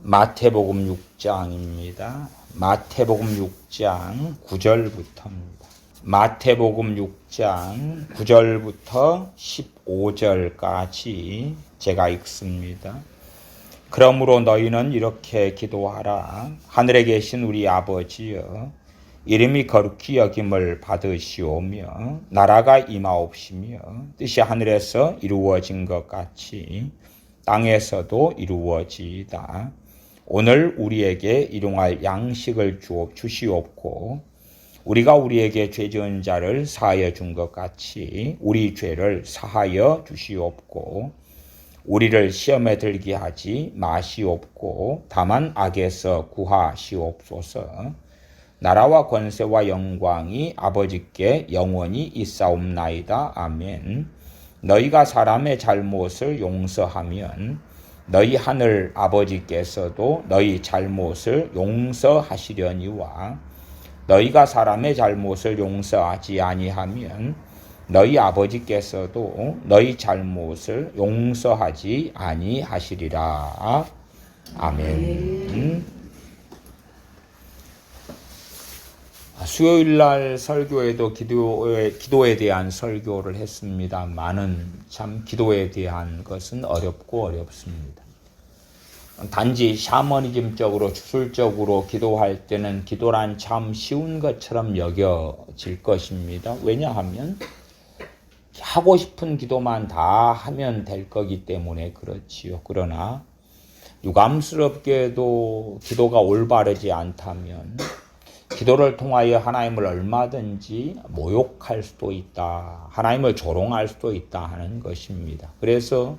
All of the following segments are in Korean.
마태복음 6장입니다. 마태복음 6장 9절부터입니다. 마태복음 6장 9절부터 15절까지 제가 읽습니다. 그러므로 너희는 이렇게 기도하라. 하늘에 계신 우리 아버지여, 이름이 거룩히 여김을 받으시오며 나라가 임하옵시며 뜻이 하늘에서 이루어진 것 같이 땅에서도 이루어지이다. 오늘 우리에게 일용할 양식을 주시옵고 우리가 우리에게 죄 지은 자를 사하여 준 것 같이 우리 죄를 사하여 주시옵고 우리를 시험에 들게 하지 마시옵고 다만 악에서 구하시옵소서. 나라와 권세와 영광이 아버지께 영원히 있사옵나이다. 아멘. 너희가 사람의 잘못을 용서하면 너희 하늘 아버지께서도 너희 잘못을 용서하시려니와 너희가 사람의 잘못을 용서하지 아니하면 너희 아버지께서도 너희 잘못을 용서하지 아니하시리라. 아멘. 수요일날 설교에도 기도에 대한 설교를 했습니다만은 참 기도에 대한 것은 어렵고 어렵습니다. 단지 샤머니즘적으로 주술적으로 기도할 때는 기도란 참 쉬운 것처럼 여겨질 것입니다. 왜냐하면 하고 싶은 기도만 다 하면 될 거기 때문에 그렇지요. 그러나 유감스럽게도 기도가 올바르지 않다면 기도를 통하여 하나님을 얼마든지 모욕할 수도 있다. 하나님을 조롱할 수도 있다 하는 것입니다. 그래서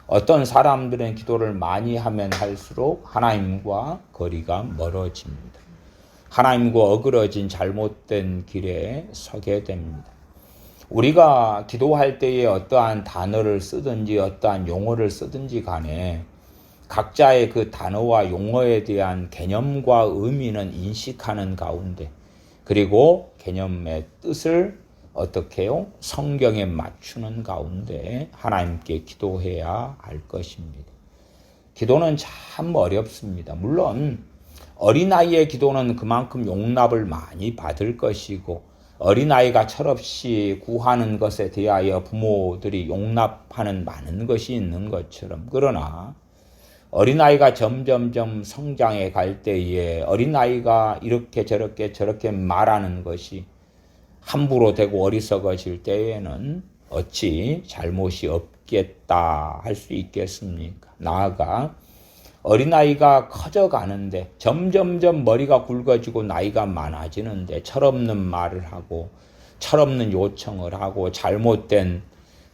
어떤 사람들은 기도를 많이 하면 할수록 하나님과 거리가 멀어집니다. 하나님과 어그러진 잘못된 길에 서게 됩니다. 우리가 기도할 때에 어떠한 단어를 쓰든지 어떠한 용어를 쓰든지 간에 각자의 그 단어와 용어에 대한 개념과 의미는 인식하는 가운데 그리고 개념의 뜻을 어떻게 해요? 성경에 맞추는 가운데 하나님께 기도해야 할 것입니다. 기도는 참 어렵습니다. 물론 어린아이의 기도는 그만큼 용납을 많이 받을 것이고 어린아이가 철없이 구하는 것에 대하여 부모들이 용납하는 많은 것이 있는 것처럼 그러나 어린아이가 점점점 성장해 갈 때에 어린아이가 이렇게 저렇게 말하는 것이 함부로 되고 어리석어질 때에는 어찌 잘못이 없겠다 할 수 있겠습니까? 나아가 어린아이가 커져가는데 점점점 머리가 굵어지고 나이가 많아지는데 철없는 말을 하고 철없는 요청을 하고 잘못된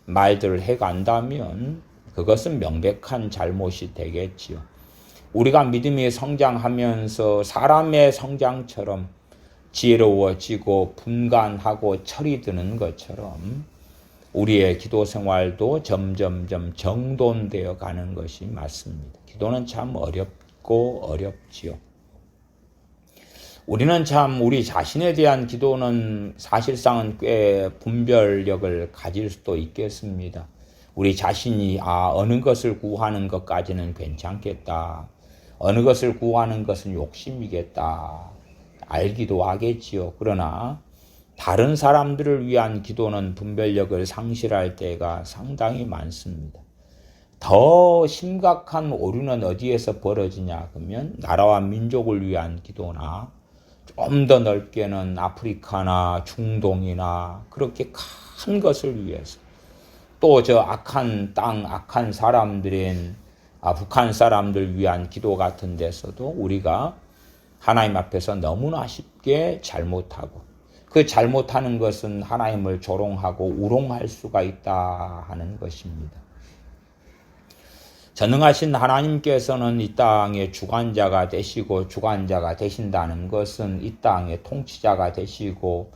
말들을 해간다면 그것은 명백한 잘못이 되겠지요. 우리가 믿음이 성장하면서 사람의 성장처럼 지혜로워지고 분간하고 철이 드는 것처럼 우리의 기도 생활도 점점점 정돈되어 가는 것이 맞습니다. 기도는 참 어렵고 어렵지요. 우리는 참 우리 자신에 대한 기도는 사실상은 꽤 분별력을 가질 수도 있겠습니다. 우리 자신이 어느 것을 구하는 것까지는 괜찮겠다. 어느 것을 구하는 것은 욕심이겠다. 알기도 하겠지요. 그러나 다른 사람들을 위한 기도는 분별력을 상실할 때가 상당히 많습니다. 더 심각한 오류는 어디에서 벌어지냐 그러면 나라와 민족을 위한 기도나 좀 더 넓게는 아프리카나 중동이나 그렇게 큰 것을 위해서 또 저 악한 땅, 악한 사람들인 북한 사람들 위한 기도 같은 데서도 우리가 하나님 앞에서 너무나 쉽게 잘못하고 그 잘못하는 것은 하나님을 조롱하고 우롱할 수가 있다 하는 것입니다. 전능하신 하나님께서는 이 땅의 주관자가 되시고 주관자가 되신다는 것은 이 땅의 통치자가 되시고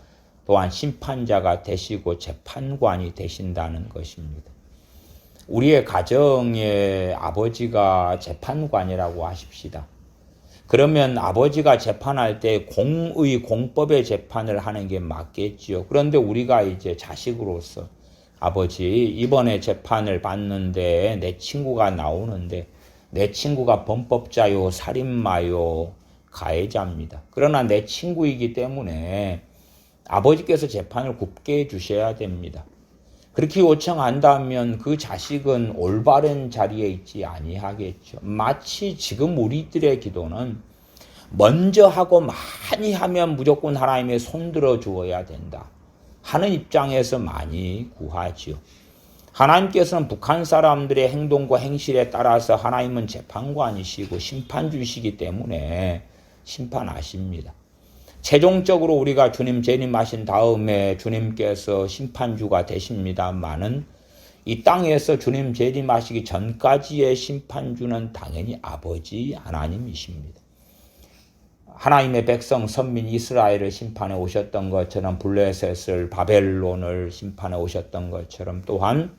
또한 심판자가 되시고 재판관이 되신다는 것입니다. 우리의 가정의 아버지가 재판관이라고 하십시다. 그러면 아버지가 재판할 때 공법의 재판을 하는 게 맞겠지요. 그런데 우리가 이제 자식으로서 아버지 이번에 재판을 받는데 내 친구가 나오는데 내 친구가 범법자요, 살인마요, 가해자입니다. 그러나 내 친구이기 때문에 아버지께서 재판을 굽게 해주셔야 됩니다. 그렇게 요청한다면 그 자식은 올바른 자리에 있지 아니하겠죠. 마치 지금 우리들의 기도는 먼저 하고 많이 하면 무조건 하나님의 손들어 주어야 된다 하는 입장에서 많이 구하지요. 하나님께서는 북한 사람들의 행동과 행실에 따라서 하나님은 재판관이시고 심판주시기 때문에 심판하십니다. 최종적으로 우리가 주님 재림하신 다음에 주님께서 심판주가 되십니다마는 이 땅에서 주님 재림하시기 전까지의 심판주는 당연히 아버지 하나님이십니다. 하나님의 백성 선민 이스라엘을 심판해 오셨던 것처럼 블레셋을 바벨론을 심판해 오셨던 것처럼 또한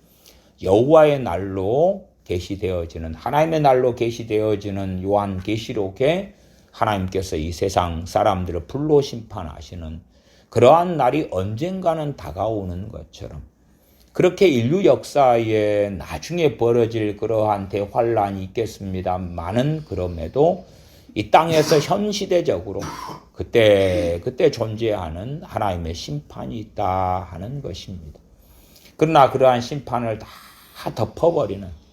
여호와의 날로 계시되어지는 하나님의 날로 계시되어지는 요한계시록에 하나님께서 이 세상 사람들을 불로 심판하시는 그러한 날이 언젠가는 다가오는 것처럼 그렇게 인류 역사에 나중에 벌어질 그러한 대환란이 있겠습니다만은 그럼에도 이 땅에서 현 시대적으로 그때 존재하는 하나님의 심판이 있다 하는 것입니다. 그러나 그러한 심판을 다 덮어버리는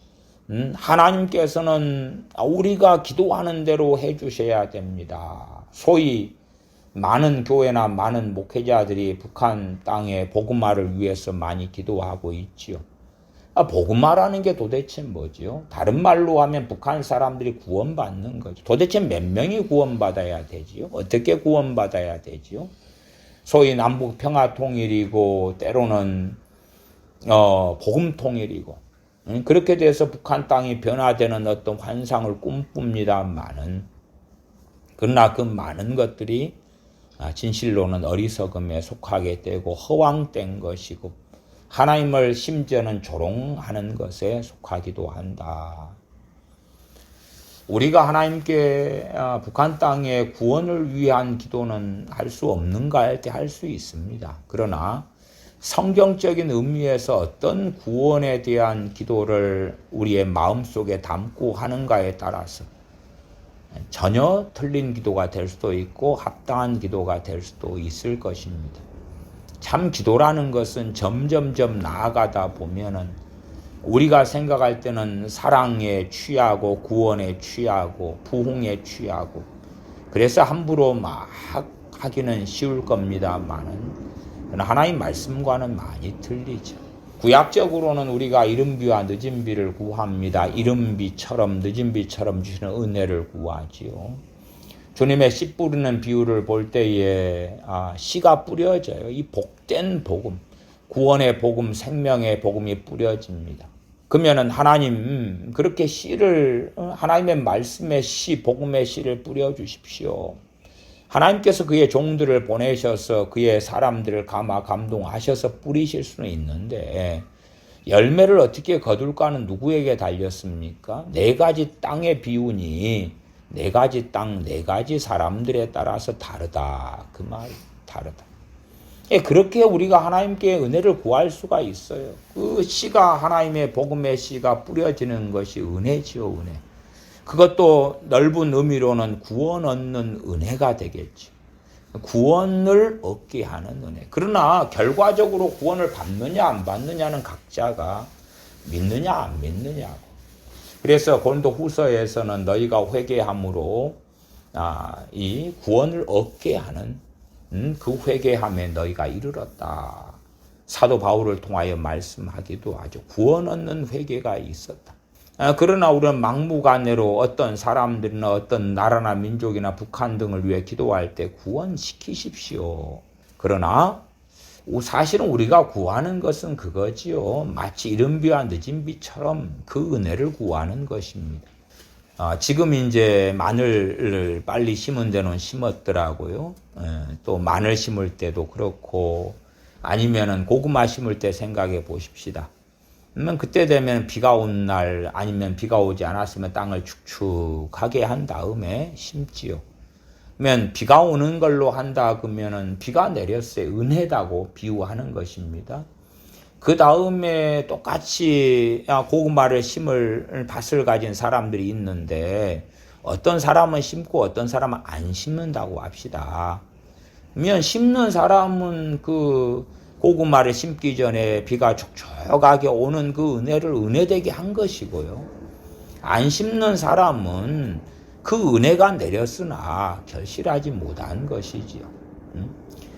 하나님께서는 우리가 기도하는 대로 해주셔야 됩니다. 소위 많은 교회나 많은 목회자들이 북한 땅의 복음화를 위해서 많이 기도하고 있지요. 복음화라는 게 도대체 뭐지요? 다른 말로 하면 북한 사람들이 구원받는 거죠. 도대체 몇 명이 구원받아야 되지요? 어떻게 구원받아야 되지요? 소위 남북 평화통일이고 때로는 복음통일이고 그렇게 돼서 북한 땅이 변화되는 어떤 환상을 꿈꿉니다마는 그러나 그 많은 것들이 진실로는 어리석음에 속하게 되고 허황된 것이고 하나님을 심지어는 조롱하는 것에 속하기도 한다. 우리가 하나님께 북한 땅의 구원을 위한 기도는 할 수 없는가 할 때 할 수 있습니다. 그러나 성경적인 의미에서 어떤 구원에 대한 기도를 우리의 마음속에 담고 하는가에 따라서 전혀 틀린 기도가 될 수도 있고 합당한 기도가 될 수도 있을 것입니다. 참 기도라는 것은 점점점 나아가다 보면은 우리가 생각할 때는 사랑에 취하고 구원에 취하고 부흥에 취하고 그래서 함부로 막 하기는 쉬울 겁니다만은 하나님 말씀과는 많이 틀리죠. 구약적으로는 우리가 이른 비와 늦은 비를 구합니다. 이른 비처럼 늦은 비처럼 주시는 은혜를 구하지요. 주님의 씨 뿌리는 비유를 볼 때에 씨가 뿌려져요. 이 복된 복음, 구원의 복음, 생명의 복음이 뿌려집니다. 그러면은 하나님 그렇게 씨를 하나님의 말씀의 씨, 복음의 씨를 뿌려 주십시오. 하나님께서 그의 종들을 보내셔서 그의 사람들을 감동하셔서 뿌리실 수는 있는데 열매를 어떻게 거둘까는 누구에게 달렸습니까? 4가지 땅의 비운이 4가지 땅, 4가지 사람들에 따라서 다르다. 그 말이 다르다. 그렇게 우리가 하나님께 은혜를 구할 수가 있어요. 그 씨가 하나님의 복음의 씨가 뿌려지는 것이 은혜지요, 은혜. 그것도 넓은 의미로는 구원 얻는 은혜가 되겠지. 구원을 얻게 하는 은혜. 그러나 결과적으로 구원을 받느냐 안 받느냐는 각자가 믿느냐 안 믿느냐고. 그래서 고린도 후서에서는 너희가 회개함으로 이 구원을 얻게 하는 그 회개함에 너희가 이르렀다. 사도 바울을 통하여 말씀하기도 하죠. 구원 얻는 회개가 있었다. 그러나 우리는 막무가내로 어떤 사람들이나 어떤 나라나 민족이나 북한 등을 위해 기도할 때 구원시키십시오. 그러나 사실은 우리가 구하는 것은 그거지요. 마치 이른 비와 늦은 비처럼 그 은혜를 구하는 것입니다. 지금 이제 마늘을 빨리 심은 데는 심었더라고요. 또 마늘 심을 때도 그렇고 아니면은 고구마 심을 때 생각해 보십시다. 그러면 그때 되면 비가 온 날 아니면 비가 오지 않았으면 땅을 축축하게 한 다음에 심지요. 그러면 비가 오는 걸로 한다 그러면은 비가 내렸어요. 은혜다고 비유하는 것입니다. 그 다음에 똑같이 고구마를 심을 밭을 가진 사람들이 있는데 어떤 사람은 심고 어떤 사람은 안 심는다고 합시다. 그러면 심는 사람은 그 고구마를 심기 전에 비가 촉촉하게 오는 그 은혜를 은혜되게 한 것이고요. 안 심는 사람은 그 은혜가 내렸으나 결실하지 못한 것이지요.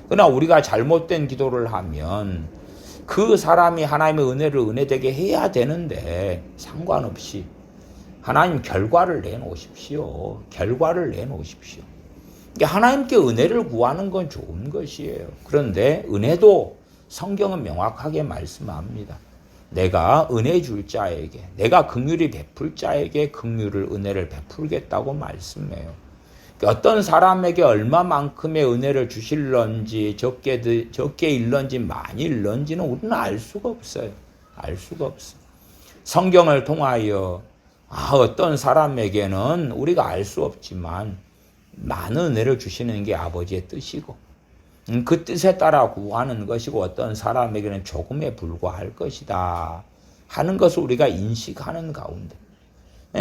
그러나 우리가 잘못된 기도를 하면 그 사람이 하나님의 은혜를 은혜되게 해야 되는데 상관없이 하나님 결과를 내놓으십시오. 결과를 내놓으십시오. 하나님께 은혜를 구하는 건 좋은 것이에요. 그런데 은혜도 성경은 명확하게 말씀합니다. 내가 은혜 줄 자에게, 내가 긍휼히 베풀 자에게 긍휼을 은혜를 베풀겠다고 말씀해요. 어떤 사람에게 얼마만큼의 은혜를 주실런지 적게 일런지 많이 일런지는 우리는 알 수가 없어요. 알 수가 없어요. 성경을 통하여 어떤 사람에게는 우리가 알 수 없지만 많은 은혜를 주시는 게 아버지의 뜻이고 그 뜻에 따라 구하는 것이고 어떤 사람에게는 조금에 불과할 것이다 하는 것을 우리가 인식하는 가운데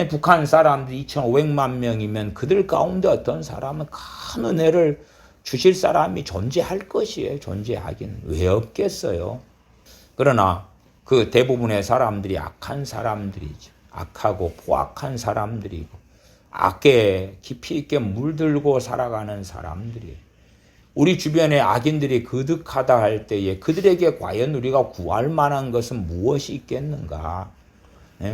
북한 사람들이 2,500만 명이면 그들 가운데 어떤 사람은 큰 은혜를 주실 사람이 존재할 것이에요. 존재하기는. 왜 없겠어요? 그러나 그 대부분의 사람들이 악한 사람들이죠. 악하고 포악한 사람들이고 악에 깊이 있게 물들고 살아가는 사람들이에요. 우리 주변에 악인들이 그득하다 할 때에 그들에게 과연 우리가 구할 만한 것은 무엇이 있겠는가?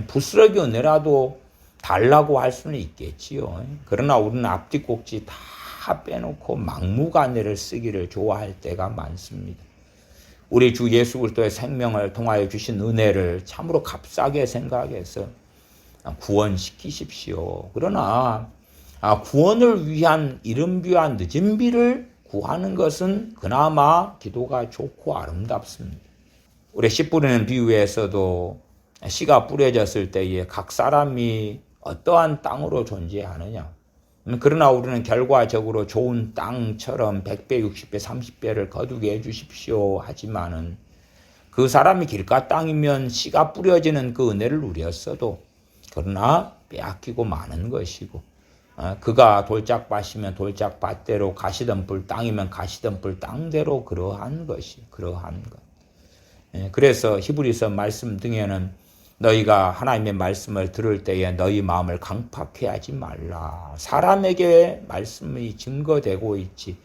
부스러기 은혜라도 달라고 할 수는 있겠지요. 그러나 우리는 앞뒤 꼭지 다 빼놓고 막무가내를 쓰기를 좋아할 때가 많습니다. 우리 주 예수 그리스도의 생명을 통하여 주신 은혜를 참으로 값싸게 생각해서 구원시키십시오. 그러나 구원을 위한 이른비와 늦은비를 구하는 것은 그나마 기도가 좋고 아름답습니다. 우리 씨 뿌리는 비유에서도 씨가 뿌려졌을 때에 각 사람이 어떠한 땅으로 존재하느냐. 그러나 우리는 결과적으로 좋은 땅처럼 100배, 60배, 30배를 거두게 해주십시오 하지만은 그 사람이 길가 땅이면 씨가 뿌려지는 그 은혜를 누렸어도 그러나 빼앗기고 마는 것이고 그가 돌짝밭이면 돌짝밭대로 가시덤불 땅이면 가시덤불 땅대로 그러한 것. 그래서 히브리서 말씀 등에는 너희가 하나님의 말씀을 들을 때에 너희 마음을 강팍해 하지 말라. 사람에게 말씀이 증거되고 있지.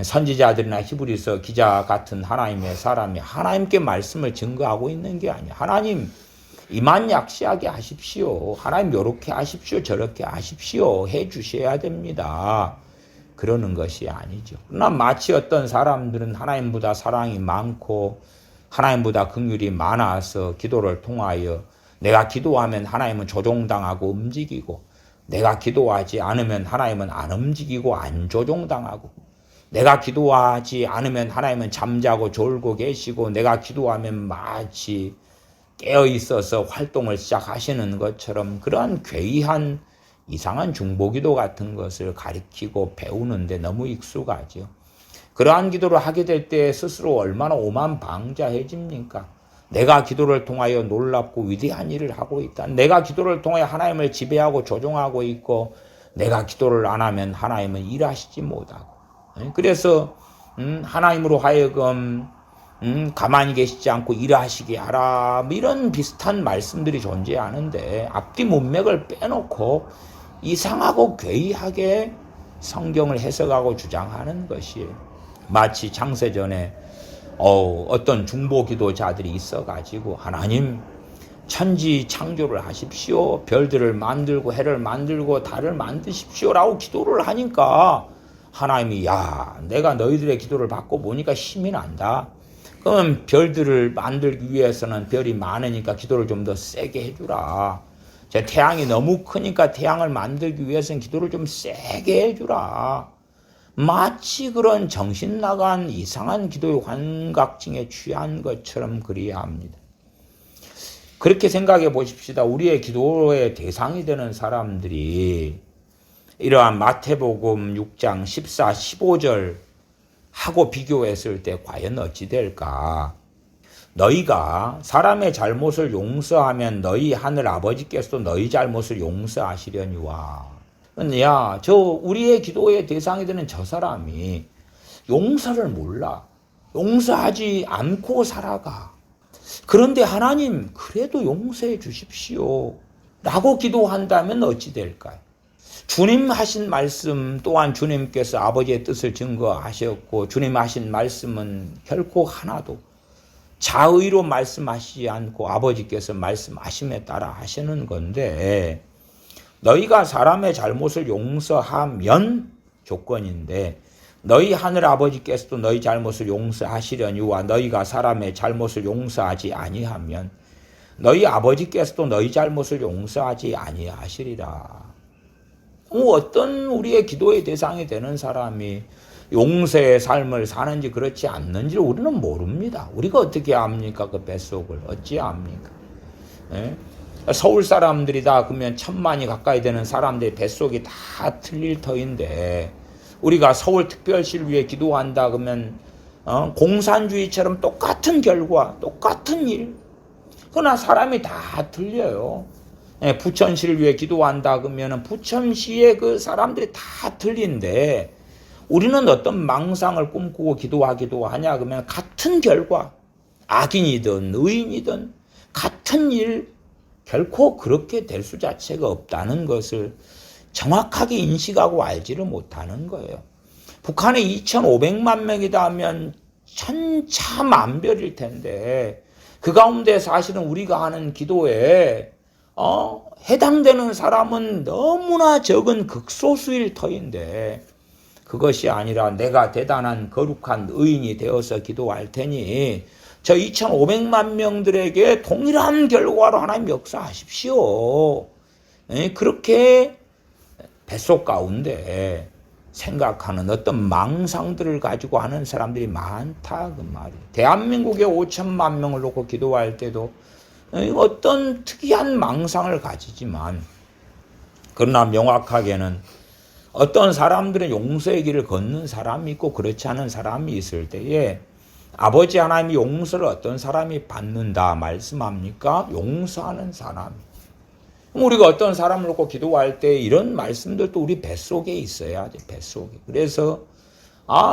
선지자들이나 히브리서 기자 같은 하나님의 사람이 하나님께 말씀을 증거하고 있는 게 아니야. 하나님 이만 약시하게 하십시오. 하나님 요렇게 하십시오. 저렇게 하십시오. 해 주셔야 됩니다. 그러는 것이 아니죠. 그러나 마치 어떤 사람들은 하나님보다 사랑이 많고 하나님보다 긍휼이 많아서 기도를 통하여 내가 기도하면 하나님은 조종당하고 움직이고 내가 기도하지 않으면 하나님은 안 움직이고 안 조종당하고 내가 기도하지 않으면 하나님은 잠자고 졸고 계시고 내가 기도하면 마치 깨어 있어서 활동을 시작하시는 것처럼 그러한 괴이한 이상한 중보기도 같은 것을 가리키고 배우는데 너무 익숙하죠. 그러한 기도를 하게 될 때 스스로 얼마나 오만방자해집니까? 내가 기도를 통하여 놀랍고 위대한 일을 하고 있다. 내가 기도를 통하여 하나님을 지배하고 조종하고 있고 내가 기도를 안 하면 하나님은 일하시지 못하고 그래서 하나님으로 하여금 가만히 계시지 않고 일하시게 하라 이런 비슷한 말씀들이 존재하는데 앞뒤 문맥을 빼놓고 이상하고 괴이하게 성경을 해석하고 주장하는 것이에요. 마치 창세전에 어떤 중보기도자들이 있어가지고 하나님 천지 창조를 하십시오. 별들을 만들고 해를 만들고 달을 만드십시오라고 기도를 하니까 하나님이 내가 너희들의 기도를 받고 보니까 힘이 난다. 그럼 별들을 만들기 위해서는 별이 많으니까 기도를 좀 더 세게 해주라. 제 태양이 너무 크니까 태양을 만들기 위해서는 기도를 좀 세게 해주라. 마치 그런 정신 나간 이상한 기도의 환각증에 취한 것처럼 그리야 합니다. 그렇게 생각해 보십시다. 우리의 기도의 대상이 되는 사람들이 이러한 마태복음 6장 14, 15절 하고 비교했을 때 과연 어찌 될까? 너희가 사람의 잘못을 용서하면 너희 하늘 아버지께서도 너희 잘못을 용서하시려니와. 야, 우리의 기도의 대상이 되는 저 사람이 용서를 몰라. 용서하지 않고 살아가. 그런데 하나님, 그래도 용서해 주십시오. 라고 기도한다면 어찌 될까요? 주님 하신 말씀 또한 주님께서 아버지의 뜻을 증거하셨고, 주님 하신 말씀은 결코 하나도 자의로 말씀하시지 않고 아버지께서 말씀하심에 따라 하시는 건데, 너희가 사람의 잘못을 용서하면 조건인데, 너희 하늘 아버지께서도 너희 잘못을 용서하시려니와 너희가 사람의 잘못을 용서하지 아니하면 너희 아버지께서도 너희 잘못을 용서하지 아니하시리라. 어떤 우리의 기도의 대상이 되는 사람이 용서의 삶을 사는지 그렇지 않는지를 우리는 모릅니다. 우리가 어떻게 압니까? 그 뱃속을 어찌 압니까? 예? 서울 사람들이다 그러면 1000만이 가까이 되는 사람들의 뱃속이 다 틀릴 터인데, 우리가 서울특별시를 위해 기도한다 그러면 공산주의처럼 똑같은 결과, 똑같은 일. 그러나 사람이 다 틀려요. 부천시를 위해 기도한다 그러면 부천시의 그 사람들이 다 틀린데, 우리는 어떤 망상을 꿈꾸고 기도하기도 하냐 그러면 같은 결과, 악인이든 의인이든 같은 일, 결코 그렇게 될 수 자체가 없다는 것을 정확하게 인식하고 알지를 못하는 거예요. 북한에 2,500만 명이다 하면 천차만별일 텐데, 그 가운데 사실은 우리가 하는 기도에 해당되는 사람은 너무나 적은 극소수일 터인데, 그것이 아니라 내가 대단한 거룩한 의인이 되어서 기도할 테니 저 2,500만 명들에게 동일한 결과로 하나님 역사하십시오. 그렇게 뱃속 가운데 생각하는 어떤 망상들을 가지고 하는 사람들이 많다 그 말이에요. 대한민국에 5천만 명을 놓고 기도할 때도 어떤 특이한 망상을 가지지만, 그러나 명확하게는 어떤 사람들은 용서의 길을 걷는 사람이 있고 그렇지 않은 사람이 있을 때에 아버지 하나님이 용서를 어떤 사람이 받는다 말씀합니까? 용서하는 사람. 우리가 어떤 사람을 놓고 기도할 때 이런 말씀들도 우리 뱃속에 있어야 돼, 뱃속에. 그래서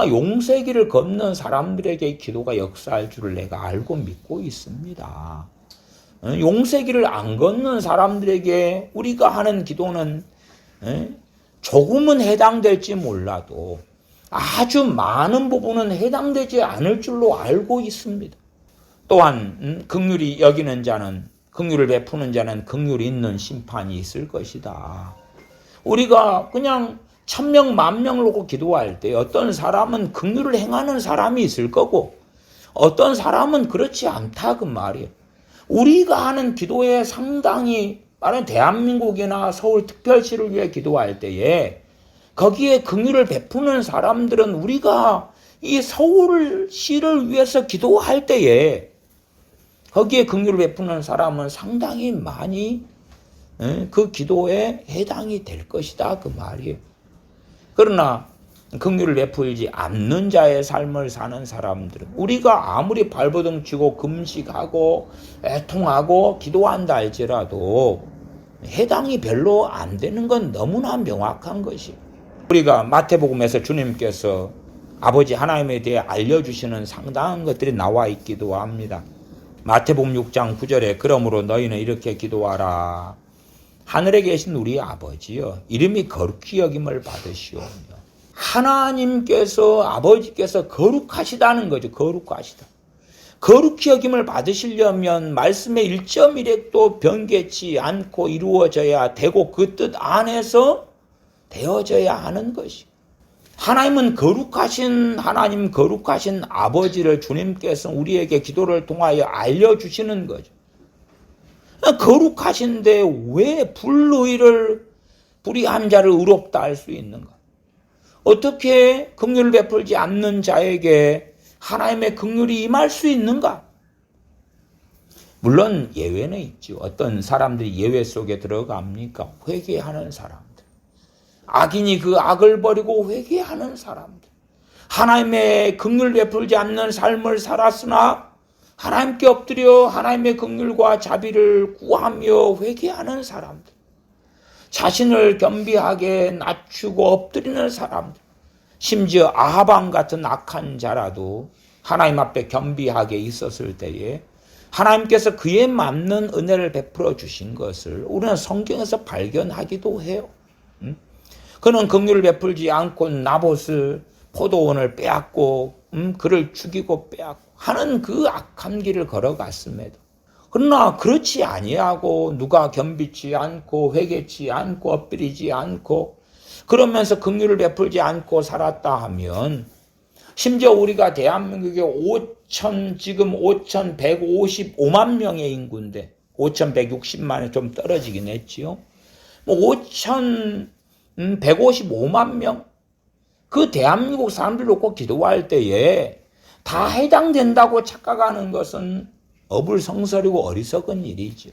용서의 길을 걷는 사람들에게 기도가 역사할 줄을 내가 알고 믿고 있습니다. 용서의 길을 안 걷는 사람들에게 우리가 하는 기도는 조금은 해당될지 몰라도 아주 많은 부분은 해당되지 않을 줄로 알고 있습니다. 또한 긍휼히 여기는 자는, 긍휼을 베푸는 자는 긍휼이 있는 심판이 있을 것이다. 우리가 그냥 1000명, 10,000명을 놓고 기도할 때 어떤 사람은 긍휼을 행하는 사람이 있을 거고 어떤 사람은 그렇지 않다 그 말이에요. 우리가 하는 기도에 상당히, 말하는 대한민국이나 서울특별시를 위해 기도할 때에 거기에 긍휼을 베푸는 사람들은 우리가 이 서울시를 위해서 기도할 때에 거기에 긍휼을 베푸는 사람은 상당히 많이 그 기도에 해당이 될 것이다 그 말이에요. 그러나 긍휼을 베풀지 않는 자의 삶을 사는 사람들은 우리가 아무리 발버둥 치고 금식하고 애통하고 기도한다 할지라도 해당이 별로 안 되는 건 너무나 명확한 것이에요. 우리가 마태복음에서 주님께서 아버지 하나님에 대해 알려주시는 상당한 것들이 나와 있기도 합니다. 마태복음 6장 9절에 그러므로 너희는 이렇게 기도하라. 하늘에 계신 우리 아버지여, 이름이 거룩히 여김을 받으시오며. 하나님께서, 아버지께서 거룩하시다는 거죠. 거룩하시다. 거룩히 여김을 받으시려면 말씀의 1.1획도 변개치 않고 이루어져야 되고 그 뜻 안에서 되어져야 하는 것이. 하나님은 거룩하신 하나님, 거룩하신 아버지를 주님께서 우리에게 기도를 통하여 알려주시는 거죠. 거룩하신데 왜 불의한 자를 의롭다 할 수 있는가? 어떻게 긍휼을 베풀지 않는 자에게 하나님의 긍휼이 임할 수 있는가? 물론 예외는 있죠. 어떤 사람들이 예외 속에 들어갑니까? 회개하는 사람들. 악인이 그 악을 버리고 회개하는 사람들. 하나님의 긍휼을 베풀지 않는 삶을 살았으나 하나님께 엎드려 하나님의 긍휼과 자비를 구하며 회개하는 사람들, 자신을 겸비하게 낮추고 엎드리는 사람들, 심지어 아하방 같은 악한 자라도 하나님 앞에 겸비하게 있었을 때에 하나님께서 그에 맞는 은혜를 베풀어 주신 것을 우리는 성경에서 발견하기도 해요. 그는 긍휼을 베풀지 않고 나봇을 포도원을 빼앗고 그를 죽이고 빼앗고 하는 그 악한 길을 걸어갔음에도, 그러나 그렇지 아니하고 누가 겸비치 않고 회개치 않고 엎드리지 않고 그러면서 긍휼을 베풀지 않고 살았다 하면, 심지어 우리가 대한민국에 지금 5,155만 명의 인구인데 5,160만에 좀 떨어지긴 했지요. 5,155만 명, 그 대한민국 사람들 놓고 기도할 때에 다 해당된다고 착각하는 것은 어불성설이고 어리석은 일이죠.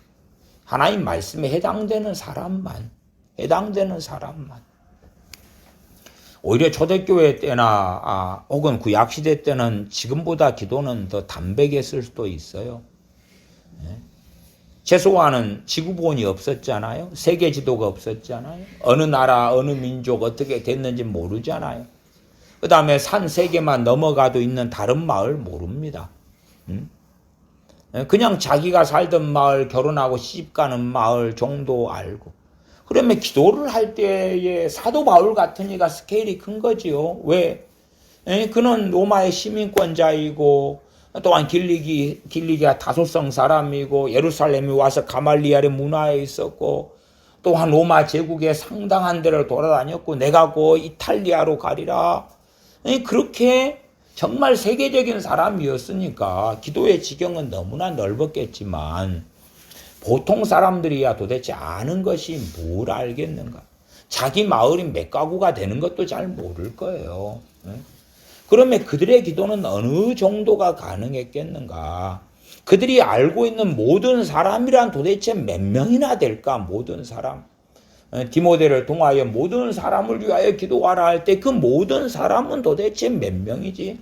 하나님 말씀에 해당되는 사람만. 오히려 초대교회 때나 혹은 구약시대 때는 지금보다 기도는 더 담백했을 수도 있어요. 최소한은 지구본이 없었잖아요. 세계 지도가 없었잖아요. 어느 나라 어느 민족 어떻게 됐는지 모르잖아요. 그 다음에 산 3개만 넘어가도 있는 다른 마을 모릅니다. 그냥 자기가 살던 마을, 결혼하고 시집가는 마을 정도 알고. 그러면 기도를 할 때에 사도 바울 같은 이가 스케일이 큰 거지요. 왜? 그는 로마의 시민권자이고 또한 길리기가 다소성 사람이고 예루살렘에 와서 가말리엘의 문화에 있었고 또한 로마 제국의 상당한 데를 돌아다녔고 내가 곧 이탈리아로 가리라. 그렇게 정말 세계적인 사람이었으니까 기도의 지경은 너무나 넓었겠지만 보통 사람들이야 도대체 아는 것이 뭘 알겠는가? 자기 마을이 몇 가구가 되는 것도 잘 모를 거예요. 그러면 그들의 기도는 어느 정도가 가능했겠는가? 그들이 알고 있는 모든 사람이란 도대체 몇 명이나 될까? 모든 사람. 디모데를 통하여 모든 사람을 위하여 기도하라 할 때 그 모든 사람은 도대체 몇 명이지?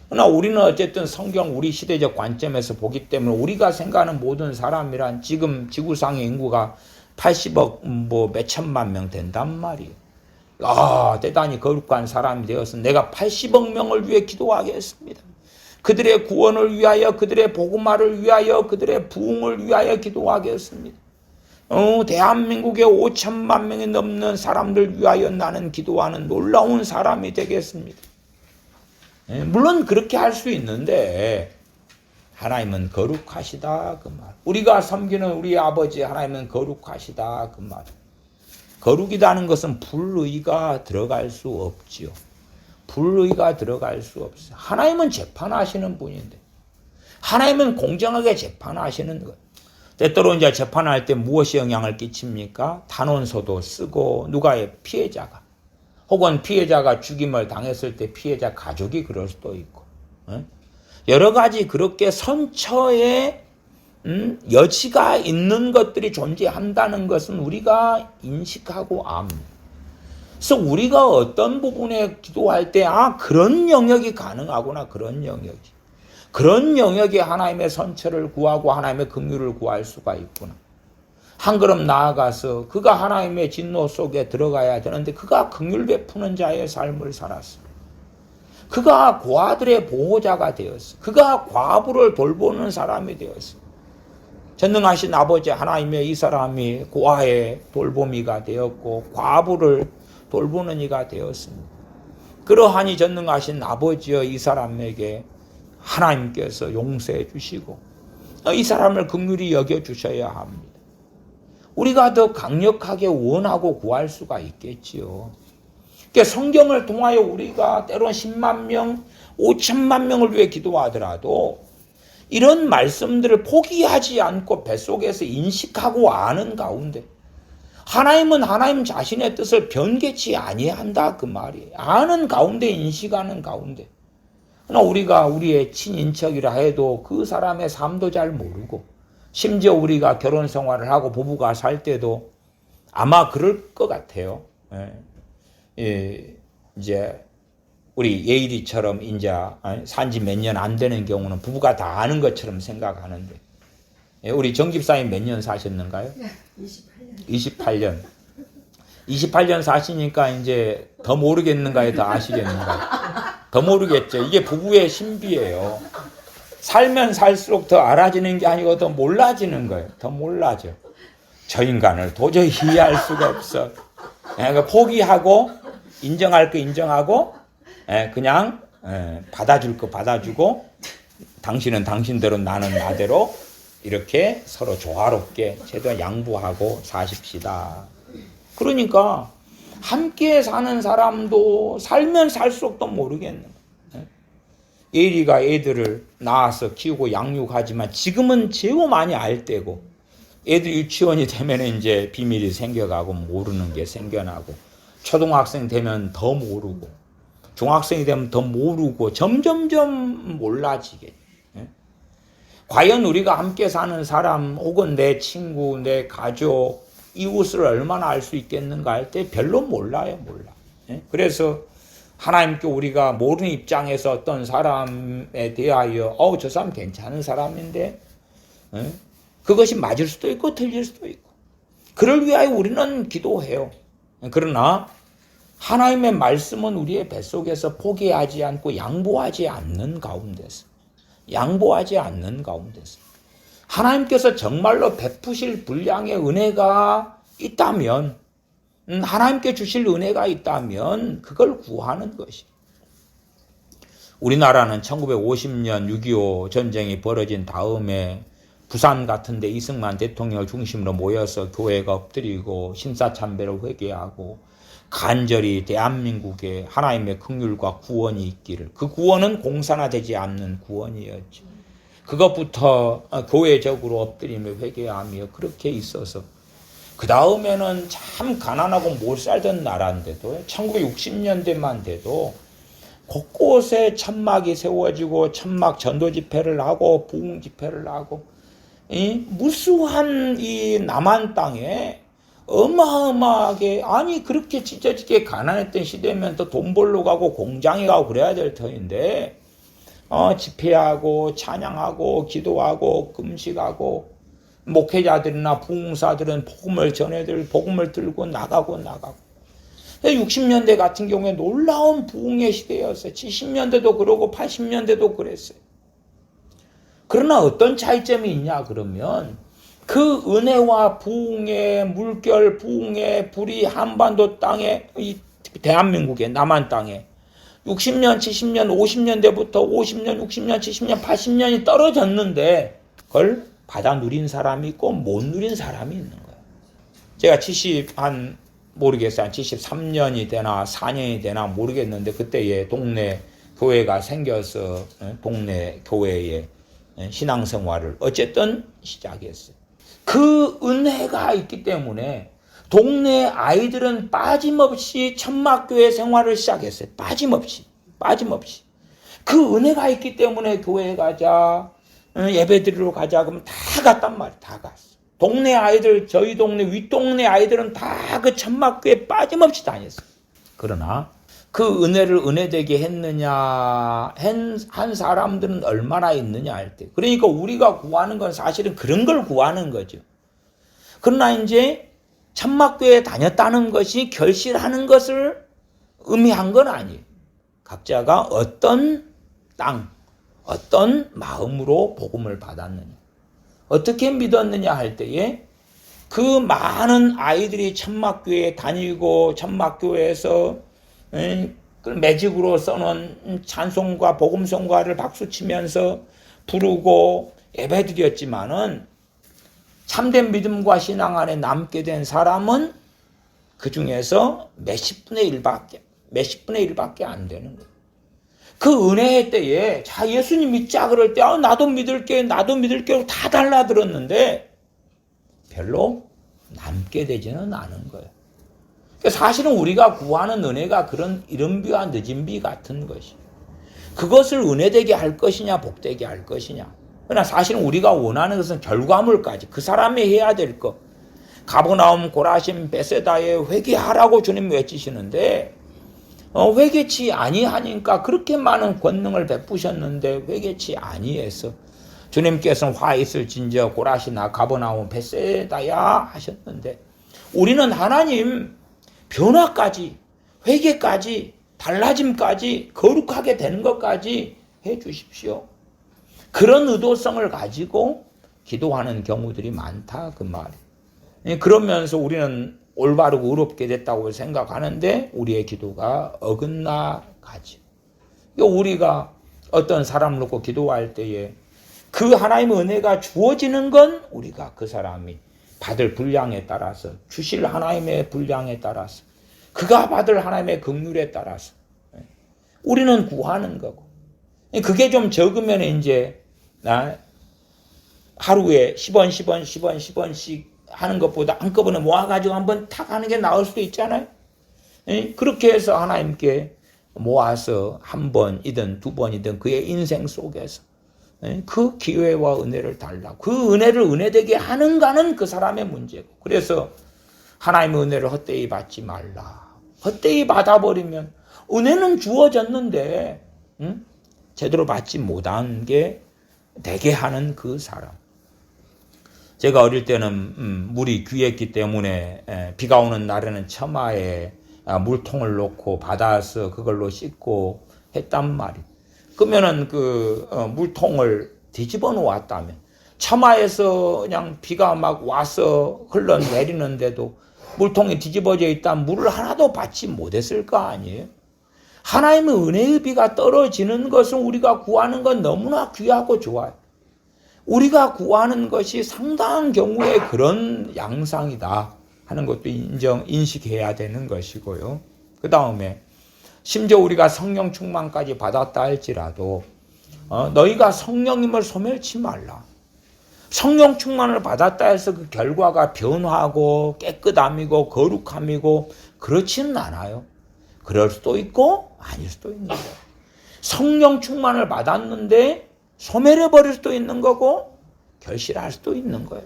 그러나 우리는 어쨌든 성경 우리 시대적 관점에서 보기 때문에 우리가 생각하는 모든 사람이란 지금 지구상의 인구가 80억 몇 천만 명 된단 말이에요. 대단히 거룩한 사람이 되어서 내가 80억 명을 위해 기도하겠습니다. 그들의 구원을 위하여, 그들의 복음화를 위하여, 그들의 부흥을 위하여 기도하겠습니다. 대한민국의 5천만 명이 넘는 사람들 위하여 나는 기도하는 놀라운 사람이 되겠습니다. 물론 그렇게 할 수 있는데 하나님은 거룩하시다 그 말. 우리가 섬기는 우리 아버지 하나님은 거룩하시다 그 말. 거룩이라는 것은 불의가 들어갈 수 없지요. 불의가 들어갈 수 없어요. 하나님은 재판하시는 분인데 하나님은 공정하게 재판하시는 것. 때때로 이제 재판할 때 무엇이 영향을 끼칩니까? 단원서도 쓰고 누가의 피해자가 혹은 피해자가 죽임을 당했을 때 피해자 가족이 그럴 수도 있고 여러 가지 그렇게 선처의 여지가 있는 것들이 존재한다는 것은 우리가 인식하고 압니다. 그래서 우리가 어떤 부분에 기도할 때 그런 영역이 가능하구나. 그런 영역에 하나님의 선처를 구하고 하나님의 긍휼을 구할 수가 있구나. 한 걸음 나아가서 그가 하나님의 진노 속에 들어가야 되는데 그가 긍휼 베푸는 자의 삶을 살았어. 그가 고아들의 보호자가 되었어. 그가 과부를 돌보는 사람이 되었어. 전능하신 아버지 하나님의 이 사람이 고아의 돌보미가 되었고 과부를 돌보는 이가 되었습니다. 그러하니 전능하신 아버지여 이 사람에게 하나님께서 용서해 주시고 이 사람을 긍휼히 여겨주셔야 합니다. 우리가 더 강력하게 원하고 구할 수가 있겠지요. 그러니까 성경을 통하여 우리가 때론 10만 명, 5천만 명을 위해 기도하더라도 이런 말씀들을 포기하지 않고 뱃속에서 인식하고 아는 가운데 하나님은 하나님 자신의 뜻을 변개치 아니한다 그 말이에요. 아는 가운데 인식하는 가운데 그러나 우리가 우리의 친인척이라 해도 그 사람의 삶도 잘 모르고 심지어 우리가 결혼 생활을 하고 부부가 살 때도 아마 그럴 것 같아요. 이제 우리 예일이처럼 이제 산지 몇 년 안 되는 경우는 부부가 다 아는 것처럼 생각하는데, 우리 정 집사님 몇 년 사셨는가요? 28년. 28년 사시니까 이제 더 모르겠는가요? 더 아시겠는가요? 더 모르겠죠. 이게 부부의 신비예요. 살면 살수록 더 알아지는 게 아니고 더 몰라지는 거예요. 더 몰라져. 저 인간을 도저히 이해할 수가 없어. 그러니까 포기하고 인정할 거 인정하고 그냥 받아줄 거 받아주고 당신은 당신대로 나는 나대로 이렇게 서로 조화롭게 최대한 양보하고 사십시다. 그러니까 함께 사는 사람도 살면 살수록 더 모르겠는 거예요. 예리가 애들을 낳아서 키우고 양육하지만 지금은 제일 많이 알 때고 애들 유치원이 되면 이제 비밀이 생겨가고 모르는 게 생겨나고 초등학생 되면 더 모르고 중학생이 되면 더 모르고 점점점 몰라지게. 과연 우리가 함께 사는 사람 혹은 내 친구, 내 가족, 이웃을 얼마나 알 수 있겠는가 할 때 별로 몰라요. 그래서 하나님께 우리가 모르는 입장에서 어떤 사람에 대하여 저 사람 괜찮은 사람인데 그것이 맞을 수도 있고 틀릴 수도 있고 그를 위하여 우리는 기도해요. 그러나 하나님의 말씀은 우리의 뱃속에서 포기하지 않고 양보하지 않는 가운데서 하나님께서 정말로 베푸실 분량의 은혜가 있다면 하나님께 주실 은혜가 있다면 그걸 구하는 것이. 우리나라는 1950년 6.25 전쟁이 벌어진 다음에 부산 같은 데 이승만 대통령을 중심으로 모여서 교회가 엎드리고 신사참배를 회개하고 간절히 대한민국에 하나님의 긍휼과 구원이 있기를, 그 구원은 공산화되지 않는 구원이었죠. 그것부터 교회적으로 엎드리며 회개하며 그렇게 있어서 그 다음에는 참 가난하고 못 살던 나라인데도 1960년대만 돼도 곳곳에 천막이 세워지고 천막 전도 집회를 하고 부흥 집회를 하고 무수한 이 남한 땅에 어마어마하게 그렇게 찢어지게 가난했던 시대면 또 돈 벌러 가고 공장에 가고 그래야 될 터인데 집회하고 찬양하고 기도하고 금식하고 목회자들이나 부흥사들은 복음을 들고 나가고 60년대 같은 경우에 놀라운 부흥의 시대였어요. 70년대도 그러고 80년대도 그랬어요. 그러나 어떤 차이점이 있냐 그러면 그 은혜와 부흥의 물결, 부흥의 불이 한반도 땅에, 이 대한민국의 남한 땅에 60년, 70년, 50년대부터 50년, 60년, 70년, 80년이 떨어졌는데 그걸 받아 누린 사람이 있고 못 누린 사람이 있는 거예요. 제가 73년이 되나 4년이 되나 모르겠는데 그때에 동네 교회가 생겨서 동네 교회에 신앙생활을 어쨌든 시작했어요. 그 은혜가 있기 때문에 동네 아이들은 빠짐없이 천막교회 생활을 시작했어요. 빠짐없이. 그 은혜가 있기 때문에 교회에 가자, 예배드리러 가자 그러면 다 갔단 말이에요. 다 갔어. 동네 아이들, 저희 동네 윗동네 아이들은 다 그 천막교회 빠짐없이 다녔어요. 그러나 그 은혜를 은혜되게 했느냐 한 사람들은 얼마나 있느냐 할 때, 그러니까 우리가 구하는 건 사실은 그런 걸 구하는 거죠. 그러나 이제 천막교회에 다녔다는 것이 결실하는 것을 의미한 건 아니에요. 각자가 어떤 땅, 어떤 마음으로 복음을 받았느냐, 어떻게 믿었느냐 할 때에 그 많은 아이들이 천막교회에 다니고 천막교회에서 매직으로 써놓은 찬송과 복음송가를 박수치면서 부르고 예배드렸지만은 참된 믿음과 신앙 안에 남게 된 사람은 그 중에서 몇십분의 일밖에 안 되는 거예요. 그 은혜의 때에 자 예수님 믿자 그럴 때 나도 믿을게 다 달라들었는데 별로 남게 되지는 않은 거예요. 사실은 우리가 구하는 은혜가 그런 이른비와 늦은비 같은 것이, 그것을 은혜되게 할 것이냐 복되게 할 것이냐. 그러나 사실은 우리가 원하는 것은 결과물까지 그 사람이 해야 될 것, 가버나움 고라심 베세다에 회개하라고 주님 외치시는데 회개치 아니하니까 그렇게 많은 권능을 베푸셨는데 회개치 아니해서 주님께서는 화 있을진저 고라시나 가버나움 벳세다야 하셨는데 우리는 하나님 변화까지 회개까지 달라짐까지 거룩하게 되는 것까지 해 주십시오. 그런 의도성을 가지고 기도하는 경우들이 많다 그 말이에요. 그러면서 우리는 올바르고 의롭게 됐다고 생각하는데 우리의 기도가 어긋나가죠. 우리가 어떤 사람을 놓고 기도할 때에 그 하나님의 은혜가 주어지는 건 우리가 그 사람이 받을 분량에 따라서 주실 하나님의 분량에 따라서 그가 받을 하나님의 긍휼에 따라서 우리는 구하는 거고 그게 좀 적으면 이제 하루에 10원씩 하는 것보다 한꺼번에 모아가지고 한번 탁 하는 게 나을 수도 있잖아요. 그렇게 해서 하나님께 모아서 한 번이든 두 번이든 그의 인생 속에서 그 기회와 은혜를 달라고 그 은혜를 은혜되게 하는가는 그 사람의 문제고 그래서 하나님의 은혜를 헛되이 받지 말라. 헛되이 받아버리면 은혜는 주어졌는데 제대로 받지 못한 게 되게 하는 그 사람. 제가 어릴 때는 물이 귀했기 때문에 비가 오는 날에는 처마에 물통을 놓고 받아서 그걸로 씻고 했단 말이에요. 그러면은 그 물통을 뒤집어 놓았다면 처마에서 그냥 비가 막 와서 흘러내리는데도 물통이 뒤집어져 있다면 물을 하나도 받지 못했을 거 아니에요. 하나님의 은혜의 비가 떨어지는 것은 우리가 구하는 건 너무나 귀하고 좋아요. 우리가 구하는 것이 상당한 경우에 그런 양상이다 하는 것도 인식해야 되는 것이고요. 그 다음에 심지어 우리가 성령 충만까지 받았다 할지라도 너희가 성령님을 소멸치 말라. 성령 충만을 받았다 해서 그 결과가 변화하고 깨끗함이고 거룩함이고 그렇지는 않아요. 그럴 수도 있고 아닐 수도 있는 거예요. 성령 충만을 받았는데 소멸해버릴 수도 있는 거고 결실할 수도 있는 거예요.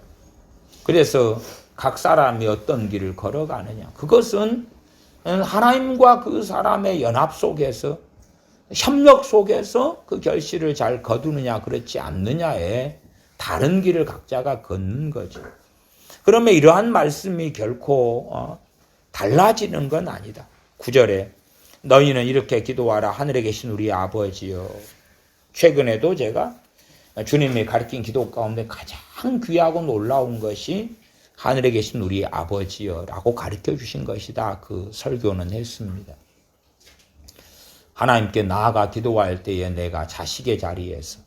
그래서 각 사람이 어떤 길을 걸어가느냐 그것은 하나님과 그 사람의 연합 속에서 협력 속에서 그 결실을 잘 거두느냐 그렇지 않느냐에 다른 길을 각자가 걷는 거죠. 그러면 이러한 말씀이 결코 달라지는 건 아니다. 9절에 너희는 이렇게 기도하라. 하늘에 계신 우리 아버지여. 최근에도 제가 주님이 가르친 기도 가운데 가장 귀하고 놀라운 것이 하늘에 계신 우리 아버지여라고 가르쳐 주신 것이다. 그 설교는 했습니다. 하나님께 나아가 기도할 때에 내가 자식의 자리에서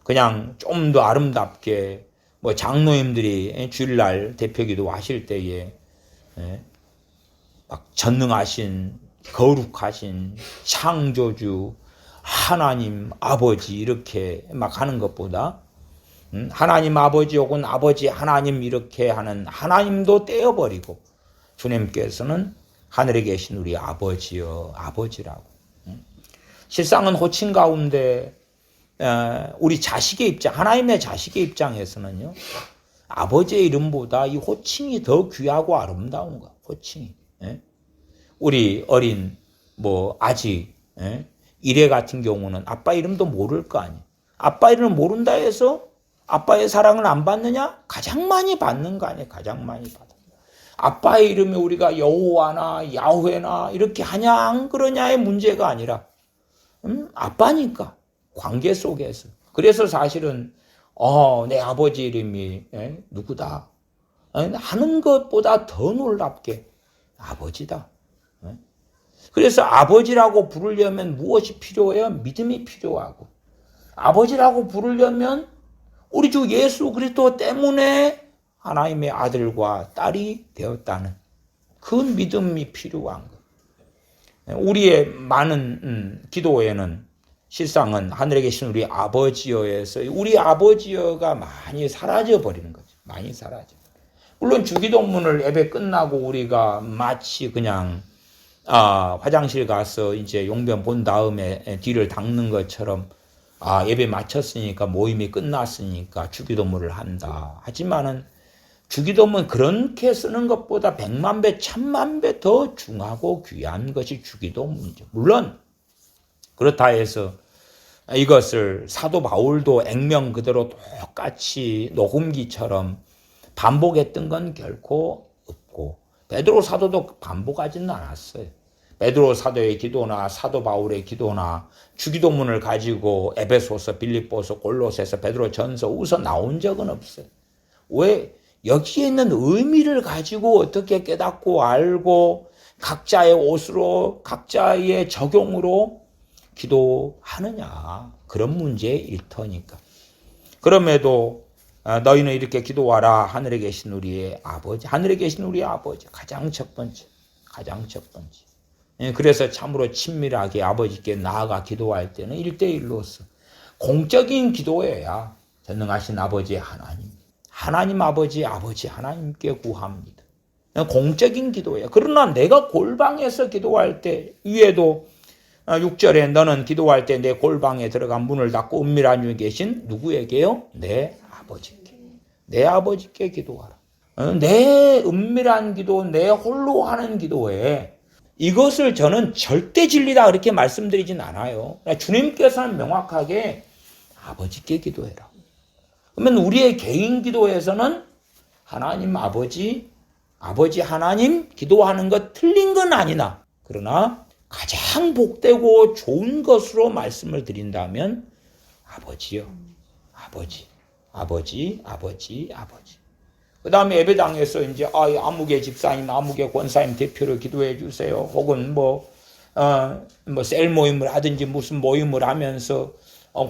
그냥 좀 더 아름답게 장로님들이 주일날 대표기도 하실 때에 막 전능하신 거룩하신 창조주 하나님 아버지 이렇게 막 하는 것보다 하나님 아버지 혹은 아버지 하나님 이렇게 하는 하나님도 떼어버리고 주님께서는 하늘에 계신 우리 아버지여 아버지라고. 실상은 호칭 가운데 우리 자식의 입장 하나님의 자식의 입장에서는요 아버지의 이름보다 이 호칭이 더 귀하고 아름다운 거야. 호칭이. 우리 어린 아직 이래 같은 경우는 아빠 이름도 모를 거 아니에요. 아빠 이름을 모른다 해서 아빠의 사랑을 안 받느냐? 가장 많이 받는 거 아니에요. 가장 많이 받아. 아빠의 이름이 우리가 여호와나 야훼나 이렇게 하냐 안 그러냐의 문제가 아니라 아빠니까 관계 속에서. 그래서 사실은 내 아버지 이름이 누구다 하는 것보다 더 놀랍게 아버지다. 그래서 아버지라고 부르려면 무엇이 필요해요? 믿음이 필요하고 아버지라고 부르려면 우리 주 예수 그리스도 때문에 하나님의 아들과 딸이 되었다는 그 믿음이 필요한 것. 우리의 많은 기도에는 실상은 하늘에 계신 우리 아버지여에서 우리 아버지여가 많이 사라져 버리는 거죠. 많이 사라져. 물론 주기도문을 예배 끝나고 우리가 마치 그냥 화장실 가서 이제 용변 본 다음에 뒤를 닦는 것처럼 예배 마쳤으니까 모임이 끝났으니까 주기도문을 한다. 하지만은 주기도문 그렇게 쓰는 것보다 100만 배, 1000만 배 더 중하고 귀한 것이 주기도문이죠. 물론 그렇다 해서 이것을 사도 바울도 액면 그대로 똑같이 녹음기처럼 반복했던 건 결코 없고 베드로 사도도 반복하지는 않았어요. 베드로 사도의 기도나 사도 바울의 기도나 주기도문을 가지고 에베소서, 빌립보서, 골로새서, 베드로 전서, 우서 나온 적은 없어요. 왜? 여기에 있는 의미를 가지고 어떻게 깨닫고 알고 각자의 옷으로 각자의 적용으로 기도하느냐, 그런 문제의 일터니까. 그럼에도 너희는 이렇게 기도하라. 하늘에 계신 우리의 아버지, 하늘에 계신 우리의 아버지, 가장 첫 번째. 그래서 참으로 친밀하게 아버지께 나아가 기도할 때는 1대1로서 공적인 기도여야 전능하신 아버지 하나님 아버지 하나님께 구합니다. 공적인 기도예요. 그러나 내가 골방에서 기도할 때, 위에도 6절에 너는 기도할 때 내 골방에 들어가 문을 닫고 은밀한 중에 계신 누구에게요? 내 아버지께 기도하라. 내 은밀한 기도, 내 홀로 하는 기도에 이것을 저는 절대 진리다 그렇게 말씀드리진 않아요. 주님께서는 명확하게 아버지께 기도해라. 그러면 우리의 개인 기도에서는 하나님 아버지 하나님 기도하는 것 틀린 건 아니나, 그러나 가장 복되고 좋은 것으로 말씀을 드린다면 아버지요. 아버지. 그 다음에 예배당에서 이제 아무개 집사님, 아무개 권사님 대표로 기도해 주세요. 혹은 셀 모임을 하든지 무슨 모임을 하면서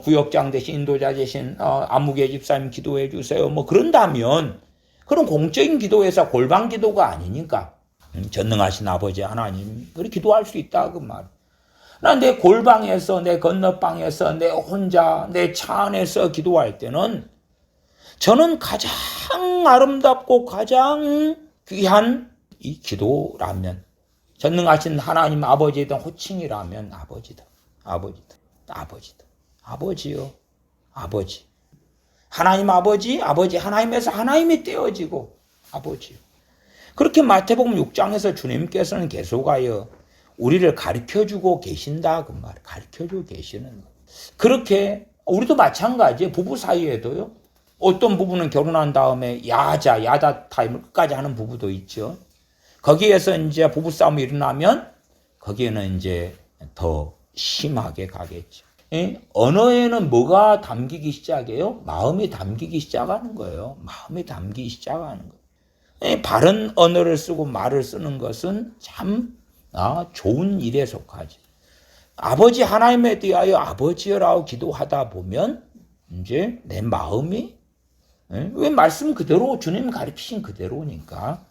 구역장 대신 인도자 대신 아무개 집사님 기도해 주세요. 그런다면 그런 공적인 기도에서 골방 기도가 아니니까 전능하신 아버지 하나님 그렇게 기도할 수 있다 그 말. 난 내 골방에서, 내 건너방에서, 내 혼자, 내 차 안에서 기도할 때는 저는 가장 아름답고 가장 귀한 이 기도라면, 전능하신 하나님 아버지에 대한 호칭이라면 아버지요. 아버지. 하나님 아버지 하나님에서 하나님이 떼어지고 아버지요. 그렇게 마태복음 6장에서 주님께서는 계속하여 우리를 가르쳐주고 계신다 그 말. 가르쳐주고 계시는 거. 그렇게 우리도 마찬가지예요. 부부 사이에도요. 어떤 부부는 결혼한 다음에 야자 타임을 끝까지 하는 부부도 있죠. 거기에서 이제 부부싸움이 일어나면 거기에는 이제 더 심하게 가겠죠. 언어에는 뭐가 담기기 시작해요? 마음이 담기기 시작하는 거예요. 바른 언어를 쓰고 말을 쓰는 것은 참 좋은 일에 속하지. 아버지 하나님에 대하여 아버지여라고 기도하다 보면 이제 내 마음이 왜 말씀 그대로 주님 가르치신 그대로니까.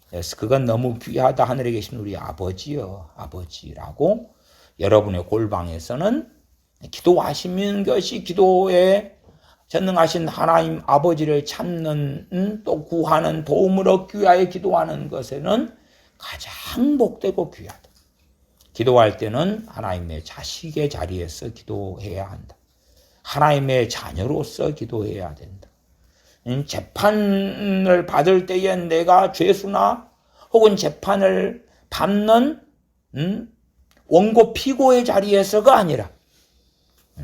그래서 그건 너무 귀하다. 하늘에 계신 우리 아버지라고 여러분의 골방에서는 기도하시는 것이 기도에 전능하신 하나님 아버지를 찾는 또 구하는 도움을 얻기 위하여 기도하는 것에는 가장 복되고 귀하다. 기도할 때는 하나님의 자식의 자리에서 기도해야 한다. 하나님의 자녀로서 기도해야 된다. 재판을 받을 때에 내가 죄수나 혹은 재판을 받는 원고 피고의 자리에서가 아니라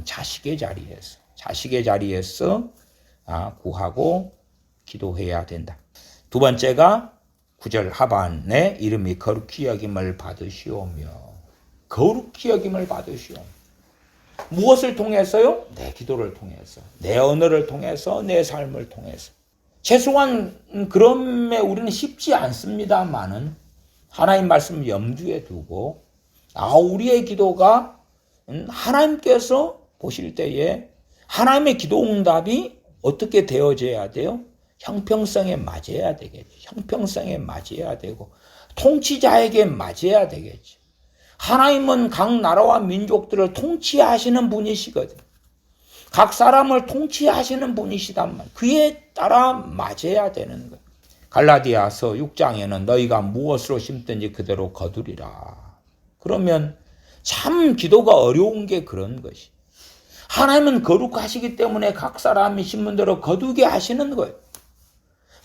자식의 자리에서 구하고 기도해야 된다. 두 번째가 9절 하반에 이름이 거룩히 여김을 받으시오며. 무엇을 통해서요? 내 기도를 통해서, 내 언어를 통해서, 내 삶을 통해서. 최소한 그럼에 우리는 쉽지 않습니다만은 하나님 말씀을 염두에 두고 우리의 기도가 하나님께서 보실 때에 하나님의 기도 응답이 어떻게 되어져야 돼요? 형평성에 맞아야 되겠죠. 형평성에 맞아야 되고 통치자에게 맞아야 되겠죠. 하나님은 각 나라와 민족들을 통치하시는 분이시거든. 각 사람을 통치하시는 분이시단 말이에요. 그에 따라 맞아야 되는 거예요. 갈라디아서 6장에는 너희가 무엇으로 심든지 그대로 거두리라. 그러면 참 기도가 어려운 게 그런 것이. 하나님은 거룩하시기 때문에 각 사람이 심은 대로 거두게 하시는 거예요.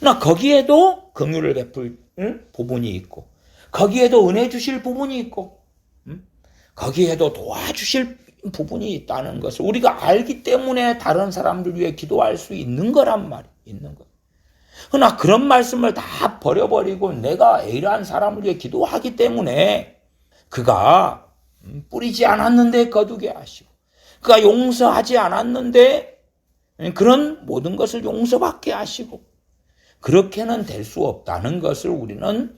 나 거기에도 긍휼을 베풀 부분이 있고, 거기에도 은혜 주실 부분이 있고, 거기에도 도와주실 부분이 있다는 것을 우리가 알기 때문에 다른 사람들 위해 기도할 수 있는 거란 말이에요. 있는 거. 그러나 그런 말씀을 다 버려버리고 내가 A라는 사람을 위해 기도하기 때문에 그가 뿌리지 않았는데 거두게 하시고, 그가 용서하지 않았는데 그런 모든 것을 용서받게 하시고, 그렇게는 될 수 없다는 것을 우리는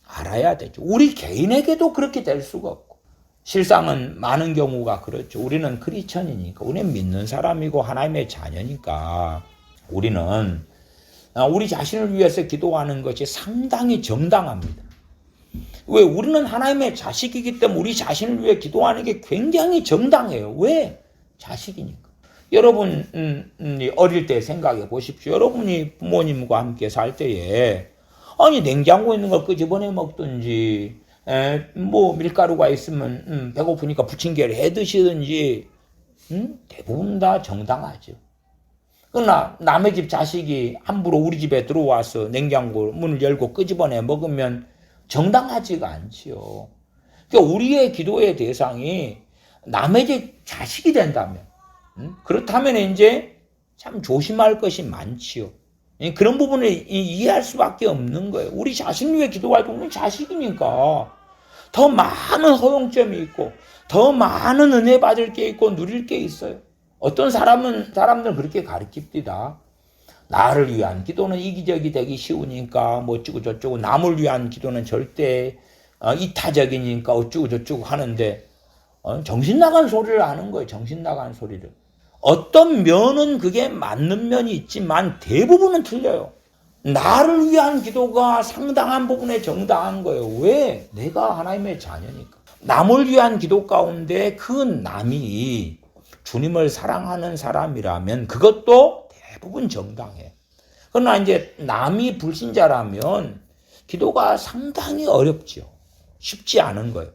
알아야 되죠. 우리 개인에게도 그렇게 될 수가 없고, 실상은 많은 경우가 그렇죠. 우리는 크리스천이니까, 우리는 믿는 사람이고 하나님의 자녀니까 우리는 우리 자신을 위해서 기도하는 것이 상당히 정당합니다. 왜? 우리는 하나님의 자식이기 때문에 우리 자신을 위해 기도하는 게 굉장히 정당해요. 왜? 자식이니까. 여러분 어릴 때 생각해 보십시오. 여러분이 부모님과 함께 살 때에 아니 냉장고에 있는 걸 끄집어내 먹든지 뭐 밀가루가 있으면 배고프니까 부침개를 해 드시든지 대부분 다 정당하죠. 그러나 남의 집 자식이 함부로 우리 집에 들어와서 냉장고 문을 열고 끄집어내 먹으면 정당하지가 않지요. 그러니까 우리의 기도의 대상이 남의 집 자식이 된다면, 그렇다면 이제 참 조심할 것이 많지요. 그런 부분을 이해할 수밖에 없는 거예요. 우리 자신을 위해 기도할 때 우리는 자식이니까 더 많은 허용점이 있고 더 많은 은혜 받을 게 있고 누릴 게 있어요. 어떤 사람들은 그렇게 가르칩니다. 나를 위한 기도는 이기적이 되기 쉬우니까 뭐 어쩌고 저쩌고, 남을 위한 기도는 절대 이타적이니까 어쩌고 저쩌고 하는데 정신 나간 소리를 하는 거예요. 정신 나간 소리를. 어떤 면은 그게 맞는 면이 있지만 대부분은 틀려요. 나를 위한 기도가 상당한 부분에 정당한 거예요. 왜? 내가 하나님의 자녀니까. 남을 위한 기도 가운데 그 남이 주님을 사랑하는 사람이라면 그것도 대부분 정당해. 그러나 이제 남이 불신자라면 기도가 상당히 어렵죠. 쉽지 않은 거예요.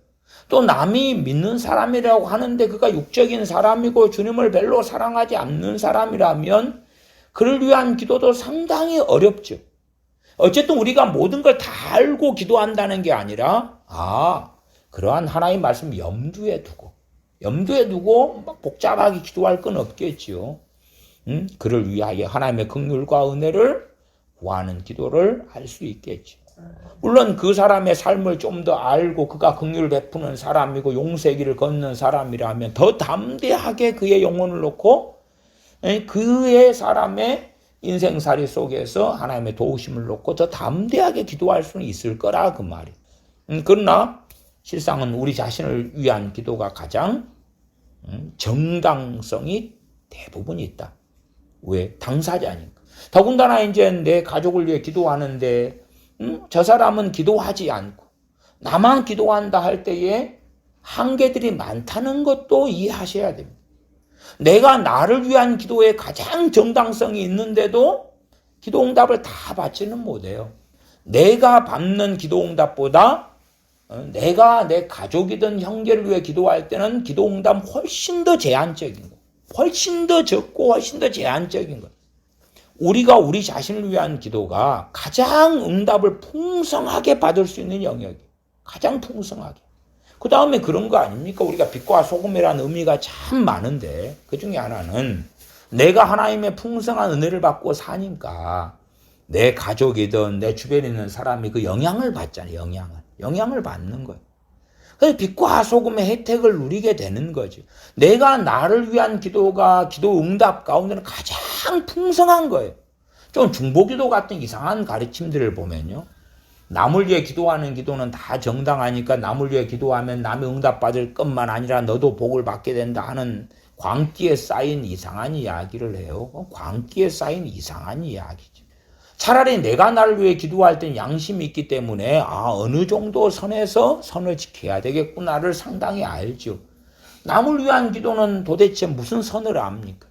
또 남이 믿는 사람이라고 하는데 그가 육적인 사람이고 주님을 별로 사랑하지 않는 사람이라면 그를 위한 기도도 상당히 어렵죠. 어쨌든 우리가 모든 걸 다 알고 기도한다는 게 아니라 그러한 하나님의 말씀 염두에 두고 막 복잡하게 기도할 건 없겠지요. 그를 위하여 하나님의 긍휼과 은혜를 구하는 기도를 할 수 있겠죠. 물론 그 사람의 삶을 좀 더 알고 그가 긍휼을 베푸는 사람이고 용서의 길을 걷는 사람이라면 더 담대하게 그의 영혼을 놓고 그의 사람의 인생살이 속에서 하나님의 도우심을 놓고 더 담대하게 기도할 수는 있을 거라 그 말이에요. 그러나 실상은 우리 자신을 위한 기도가 가장 정당성이 대부분 있다. 왜? 당사자니까. 더군다나 이제 내 가족을 위해 기도하는데 저 사람은 기도하지 않고 나만 기도한다 할 때에 한계들이 많다는 것도 이해하셔야 됩니다. 내가 나를 위한 기도에 가장 정당성이 있는데도 기도응답을 다 받지는 못해요. 내가 받는 기도응답보다 내가 내 가족이든 형제를 위해 기도할 때는 기도응답 훨씬 더 제한적인 거, 훨씬 더 적고 훨씬 더 제한적인 거. 우리가 우리 자신을 위한 기도가 가장 응답을 풍성하게 받을 수 있는 영역이에요. 가장 풍성하게. 그 다음에 그런 거 아닙니까? 우리가 빛과 소금이라는 의미가 참 많은데 그 중에 하나는 내가 하나님의 풍성한 은혜를 받고 사니까 내 가족이든 내 주변에 있는 사람이 그 영향을 받잖아요. 영향을 받는 거예요. 그래서 빛과 소금의 혜택을 누리게 되는 거죠. 내가 나를 위한 기도가 기도 응답 가운데는 가장 풍성한 거예요. 좀 중보기도 같은 이상한 가르침들을 보면요. 남을 위해 기도하는 기도는 다 정당하니까 남을 위해 기도하면 남이 응답받을 것만 아니라 너도 복을 받게 된다 하는 광기에 쌓인 이상한 이야기를 해요. 광기에 쌓인 이상한 이야기죠. 차라리 내가 나를 위해 기도할 땐 양심이 있기 때문에 어느 정도 선에서 선을 지켜야 되겠구나를 상당히 알죠. 남을 위한 기도는 도대체 무슨 선을 압니까?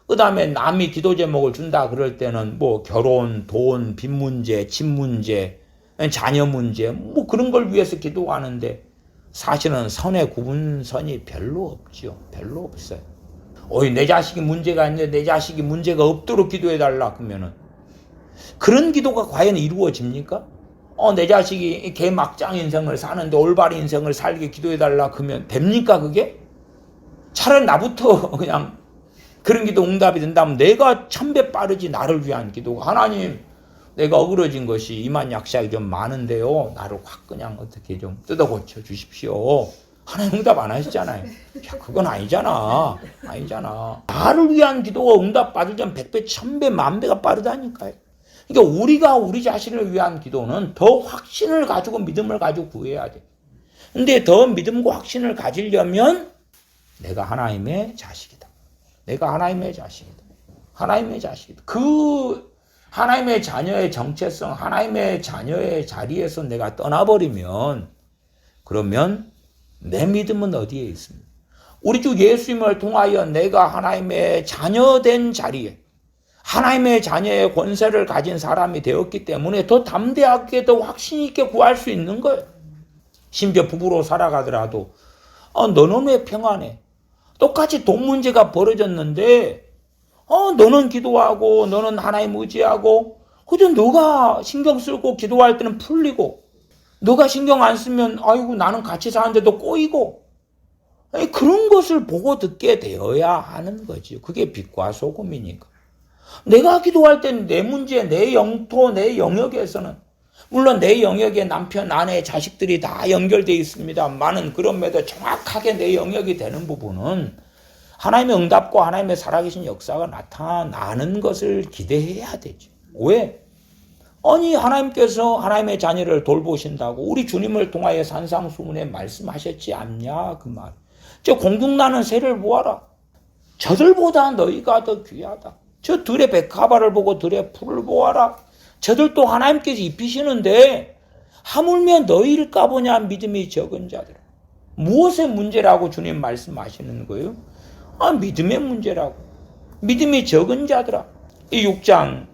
그 다음에 남이 기도 제목을 준다 그럴 때는 뭐 결혼, 돈, 빚 문제, 집 문제, 자녀 문제 뭐 그런 걸 위해서 기도하는데 사실은 선의 구분선이 별로 없죠. 별로 없어요. 내 자식이 문제가 있는데 내 자식이 문제가 없도록 기도해달라 그러면은 그런 기도가 과연 이루어집니까? 내 자식이 개막장 인생을 사는데 올바른 인생을 살게 기도해달라 그러면 됩니까 그게? 차라리 나부터 그냥 그런 기도 응답이 된다면 내가 1000배 빠르지. 나를 위한 기도가. 하나님, 내가 어그러진 것이 이만 약삭이 좀 많은데요, 나를 확 그냥 어떻게 좀 뜯어 고쳐 주십시오. 하나님 응답 안 하시잖아요. 야, 그건 아니잖아. 나를 위한 기도가 응답 받으면 100배, 1000배, 10,000배가 빠르다니까요. 그러니까 우리가 우리 자신을 위한 기도는 더 확신을 가지고 믿음을 가지고 구해야 돼. 근데 더 믿음과 확신을 가지려면 내가 하나님의 자식이다. 그 하나님의 자녀의 정체성, 하나님의 자녀의 자리에서 내가 떠나버리면 그러면 내 믿음은 어디에 있습니까? 우리 주 예수님을 통하여 내가 하나님의 자녀된 자리에 하나님의 자녀의 권세를 가진 사람이 되었기 때문에 더 담대하게 더 확신 있게 구할 수 있는 거예요. 심지어 부부로 살아가더라도 너는 왜 평안해? 똑같이 돈 문제가 벌어졌는데 너는 기도하고 너는 하나님 의지하고 그저 너가 신경 쓰고 기도할 때는 풀리고 너가 신경 안 쓰면 아이고 나는 같이 사는데도 꼬이고 그런 것을 보고 듣게 되어야 하는 거지. 그게 빛과 소금이니까. 내가 기도할 때는 내 문제, 내 영토, 내 영역에서는 물론 내 영역에 남편, 아내, 자식들이 다 연결되어 있습니다만은 그럼에도 정확하게 내 영역이 되는 부분은 하나님의 응답과 하나님의 살아계신 역사가 나타나는 것을 기대해야 되죠. 왜? 아니 하나님께서 하나님의 자녀를 돌보신다고 우리 주님을 통하여 산상수훈에 말씀하셨지 않냐 그 말. 저 공중나는 새를 보아라. 저들보다 너희가 더 귀하다. 저 들의 백합화를 보고 들의 풀을 보아라. 저들도 하나님께서 입히시는데 하물며 너희일까 보냐 믿음이 적은 자들. 무엇의 문제라고 주님 말씀하시는 거예요? 믿음의 문제라고. 믿음이 적은 자들아. 이 6장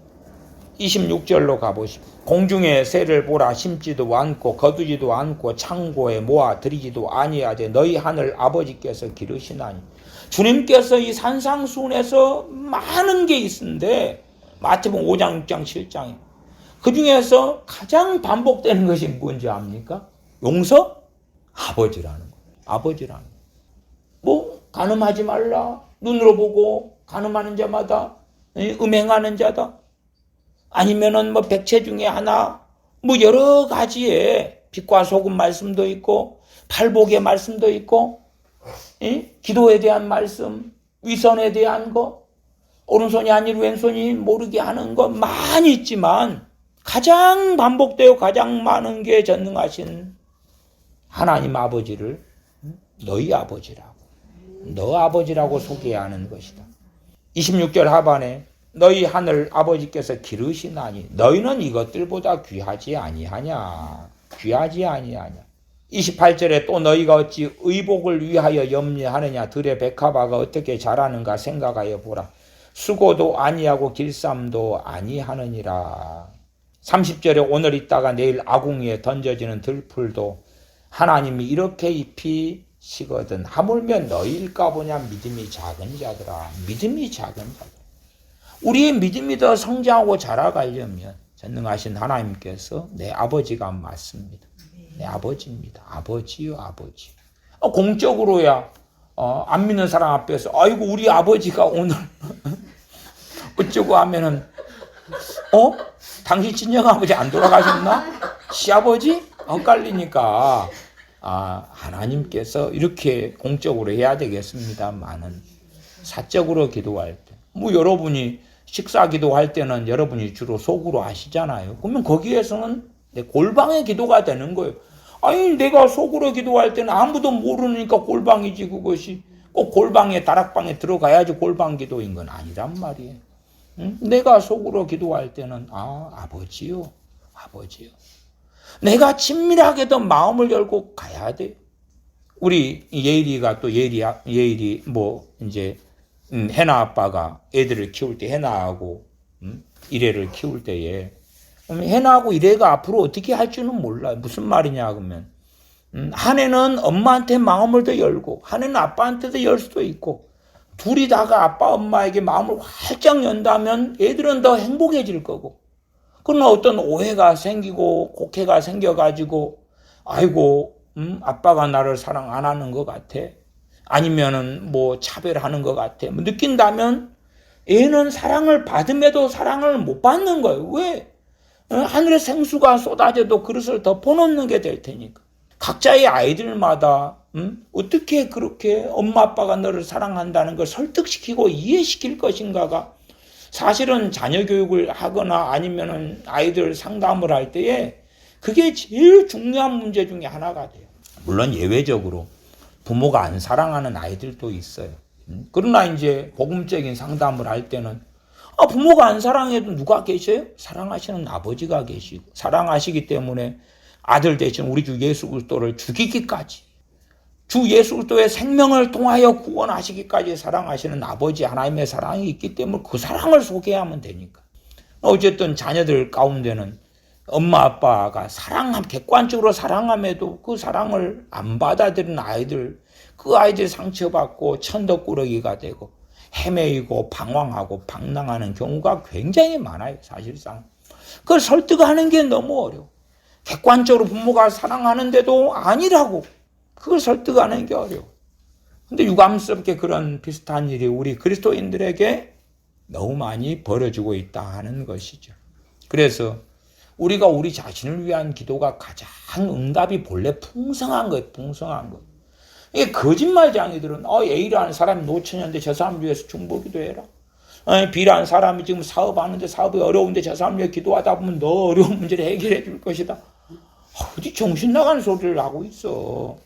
26절로 가보시오. 공중의 새를 보라. 심지도 않고 거두지도 않고 창고에 모아 들이지도 아니하되 너희 하늘 아버지께서 기르시나니. 주님께서 이 산상수훈에서 많은 게 있는데 마태복음 5장 6장 7장에 그 중에서 가장 반복되는 것이 뭔지 압니까? 용서? 아버지라는 거예요. 아버지라는 거예요. 뭐 간음하지 말라. 눈으로 보고 간음하는 자마다 음행하는 자다. 아니면은 뭐 백체 중에 하나 뭐 여러 가지의 빛과 소금 말씀도 있고 팔복의 말씀도 있고 기도에 대한 말씀, 위선에 대한 거, 오른손이 아닌 왼손이 모르게 하는 거 많이 있지만 가장 반복되어 가장 많은 게 전능하신 하나님 아버지를 너희 아버지라고, 너 아버지라고 소개해야 하는 것이다. 26절 하반에 너희 하늘 아버지께서 기르시나니 너희는 이것들보다 귀하지 아니하냐. 28절에 또 너희가 어찌 의복을 위하여 염려하느냐. 들의 백합화가 어떻게 자라는가 생각하여 보라. 수고도 아니하고 길쌈도 아니하느니라. 30절에 오늘 있다가 내일 아궁이에 던져지는 들풀도 하나님이 이렇게 입히시거든. 하물며 너희일까 보냐. 믿음이 작은 자들아. 우리의 믿음이 더 성장하고 자라가려면 전능하신 하나님께서 내 아버지가 맞습니다. 내 아버지입니다. 아버지요. 공적으로야 안 믿는 사람 앞에서 아이고 우리 아버지가 오늘 어쩌고 하면은 당신 친정아버지 안 돌아가셨나? 시아버지? 헷갈리니까 하나님께서 이렇게 공적으로 해야 되겠습니다만은 사적으로 기도할 때 뭐 여러분이 식사 기도할 때는 여러분이 주로 속으로 하시잖아요. 그러면 거기에서는 내 골방의 기도가 되는 거예요. 아니 내가 속으로 기도할 때는 아무도 모르니까 골방이지. 그것이 꼭 골방에 다락방에 들어가야지 골방 기도인 건 아니란 말이에요. 응? 내가 속으로 기도할 때는 아버지요. 내가 친밀하게 더 마음을 열고 가야 돼요. 우리 예일이가 또 예일이 뭐 이제 해나 아빠가 애들을 키울 때 해나하고 이래를 키울 때에 해나하고 이래가 앞으로 어떻게 할지는 몰라요. 무슨 말이냐 그러면 한 애는 엄마한테 마음을 더 열고 한 애는 아빠한테도 열 수도 있고 둘이 다가 아빠 엄마에게 마음을 활짝 연다면 애들은 더 행복해질 거고 그러나 어떤 오해가 생기고 곡해가 생겨가지고 아이고 아빠가 나를 사랑 안 하는 것 같아. 아니면은 뭐 차별하는 것 같아. 뭐 느낀다면 얘는 사랑을 받음에도 사랑을 못 받는 거예요. 왜? 하늘의 생수가 쏟아져도 그릇을 덮어놓는 게 될 테니까. 각자의 아이들마다 어떻게 그렇게 엄마 아빠가 너를 사랑한다는 걸 설득시키고 이해시킬 것인가가 사실은 자녀 교육을 하거나 아니면은 아이들 상담을 할 때에 그게 제일 중요한 문제 중에 하나가 돼요. 물론 예외적으로 부모가 안 사랑하는 아이들도 있어요. 그러나 이제 복음적인 상담을 할 때는 부모가 안 사랑해도 누가 계셔요? 사랑하시는 아버지가 계시고 사랑하시기 때문에 아들 대신 우리 주 예수 그리스도를 죽이기까지 주 예수 그리스도의 생명을 통하여 구원하시기까지 사랑하시는 아버지 하나님의 사랑이 있기 때문에 그 사랑을 소개하면 되니까. 어쨌든 자녀들 가운데는 엄마 아빠가 객관적으로 사랑함에도 그 사랑을 안 받아들이는 아이들, 그 아이들이 상처받고 천덕꾸러기가 되고 헤매이고 방황하고 방랑하는 경우가 굉장히 많아요. 사실상 그걸 설득하는 게 너무 어려워. 객관적으로 부모가 사랑하는데도 아니라고 그걸 설득하는 게 어려워. 근데 유감스럽게 그런 비슷한 일이 우리 그리스도인들에게 너무 많이 벌어지고 있다 하는 것이죠. 그래서 우리가 우리 자신을 위한 기도가 가장 응답이 본래 풍성한 거예요. 풍성한 거. 이게 거짓말쟁이들은 A라는 사람이 노처녀인데 저 사람 위해서 중보기도 해라. B라는 사람이 지금 사업하는데 사업이 어려운데 저 사람 위해 기도하다 보면 너 어려운 문제를 해결해 줄 것이다. 어디 정신 나가는 소리를 하고 있어.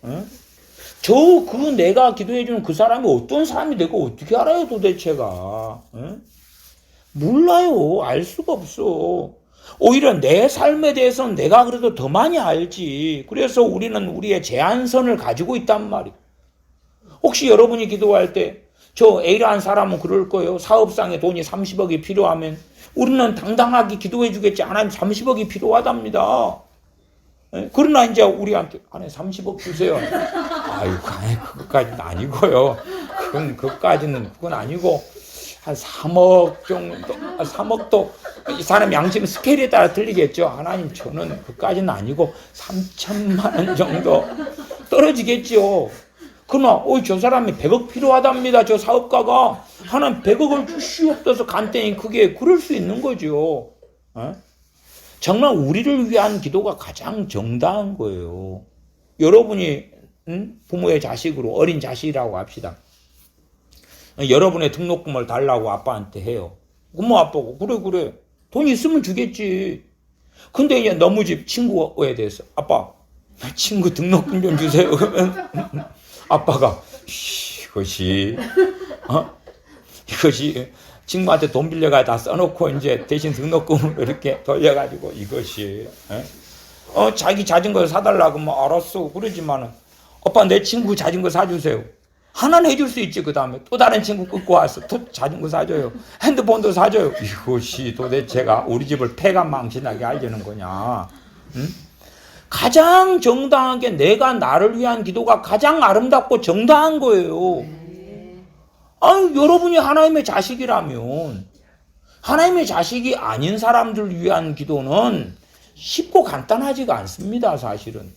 내가 기도해 주는 그 사람이 어떤 사람이 내가 어떻게 알아요 도대체가. 몰라요. 알 수가 없어. 오히려 내 삶에 대해서는 내가 그래도 더 많이 알지. 그래서 우리는 우리의 제한선을 가지고 있단 말이에요. 혹시 여러분이 기도할 때 저 A라는 사람은 그럴 거예요. 사업상에 돈이 30억이 필요하면 우리는 당당하게 기도해 주겠지. 하나님 30억이 필요하답니다. 그러나 이제 우리한테 하나님 30억 주세요. 아이고 그것까지는 아니고요. 그건 아니고 한 3억 정도, 3억도 이 사람 양심 스케일에 따라 틀리겠죠. 하나님 저는 그까지는 아니고 3천만 원 정도 떨어지겠죠. 그러나 저 사람이 100억 필요하답니다. 저 사업가가 하나님 100억을 주시옵소서 간땡이 크게 그럴 수 있는 거죠. 정말 우리를 위한 기도가 가장 정당한 거예요. 여러분이 부모의 자식으로 어린 자식이라고 합시다. 여러분의 등록금을 달라고 아빠한테 해요. 그럼 아빠가 그래 돈 있으면 주겠지. 근데 이제 너무 집 친구에 대해서 아빠 친구 등록금 좀 주세요. 그러면 아빠가 이것이 친구한테 돈 빌려가 다 써놓고 이제 대신 등록금을 이렇게 돌려가지고 이것이 자기 자전거 사달라고 뭐 알았어 그러지만은 오빠 내 친구 자전거 사주세요. 하나는 해줄 수 있지. 그 다음에 또 다른 친구 끌고 와서 또 자전거 사줘요. 핸드폰도 사줘요. 이것이 도대체가 우리 집을 폐가망신하게 하려는 거냐. 가장 정당하게 내가 나를 위한 기도가 가장 아름답고 정당한 거예요. 여러분이 하나님의 자식이라면 하나님의 자식이 아닌 사람들 위한 기도는 쉽고 간단하지가 않습니다. 사실은.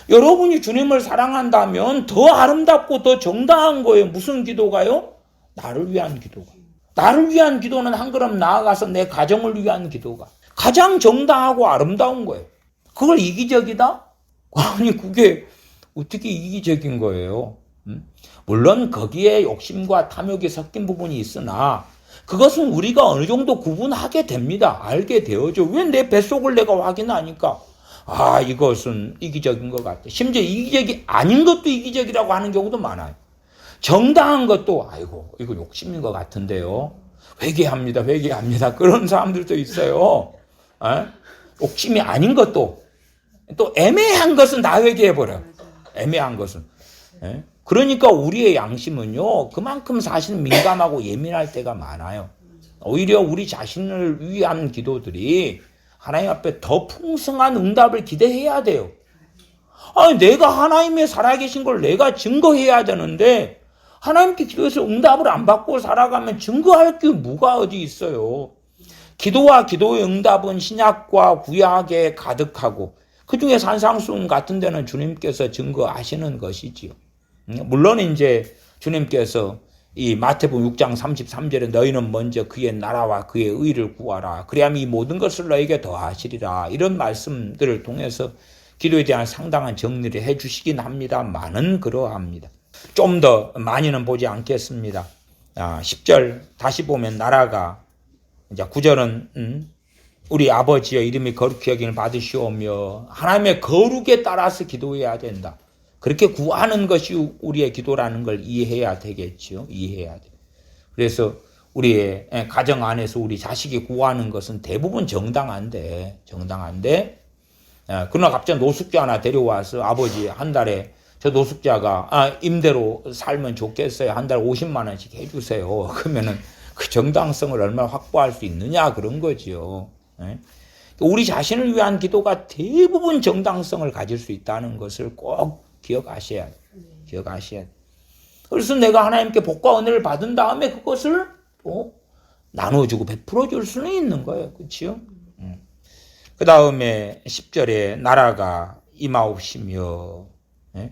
여러분이 주님을 사랑한다면 더 아름답고 더 정당한 거예요. 무슨 기도가요? 나를 위한 기도가. 나를 위한 기도는 한 걸음 나아가서 내 가정을 위한 기도가 가장 정당하고 아름다운 거예요. 그걸 이기적이다? 아니 그게 어떻게 이기적인 거예요? 물론 거기에 욕심과 탐욕이 섞인 부분이 있으나 그것은 우리가 어느 정도 구분하게 됩니다. 알게 되어죠. 왜 내 뱃속을 내가 확인하니까 이것은 이기적인 것 같아. 심지어 이기적이 아닌 것도 이기적이라고 하는 경우도 많아요. 정당한 것도 이거 욕심인 것 같은데요. 회개합니다. 그런 사람들도 있어요. 욕심이 아닌 것도 또 애매한 것은 다 회개해버려. 애매한 것은. 그러니까 우리의 양심은요 그만큼 사실 민감하고 예민할 때가 많아요. 오히려 우리 자신을 위한 기도들이 하나님 앞에 더 풍성한 응답을 기대해야 돼요. 내가 하나님의 살아계신 걸 내가 증거해야 되는데 하나님께 기도해서 응답을 안 받고 살아가면 증거할 게 뭐가 어디 있어요. 기도와 기도의 응답은 신약과 구약에 가득하고 그 중에 산상수훈 같은 데는 주님께서 증거하시는 것이지요. 물론 이제 주님께서 이 마태복음 6장 33절에 너희는 먼저 그의 나라와 그의 의를 구하라. 그리하면 이 모든 것을 너에게 더하시리라. 이런 말씀들을 통해서 기도에 대한 상당한 정리를 해주시긴 합니다만은 그러합니다. 좀 더 많이는 보지 않겠습니다. 10절 다시 보면 나라가 이제 9절은 우리 아버지여 이름이 거룩히 여김을 받으시오며 하나님의 거룩에 따라서 기도해야 된다. 그렇게 구하는 것이 우리의 기도라는 걸 이해해야 되겠죠. 이해해야 돼. 그래서 우리의 가정 안에서 우리 자식이 구하는 것은 대부분 정당한데 그러나 갑자기 노숙자 하나 데려와서 아버지 한 달에 저 노숙자가 임대로 살면 좋겠어요. 한 달에 50만 원씩 해주세요. 그러면은 그 정당성을 얼마나 확보할 수 있느냐 그런 거지요. 우리 자신을 위한 기도가 대부분 정당성을 가질 수 있다는 것을 꼭 기억하셔야 돼. 그래서 내가 하나님께 복과 은혜를 받은 다음에 그것을 나눠주고 베풀어 줄 수는 있는 거예요. 그렇죠? 그 다음에 10절에 나라가 임하옵시며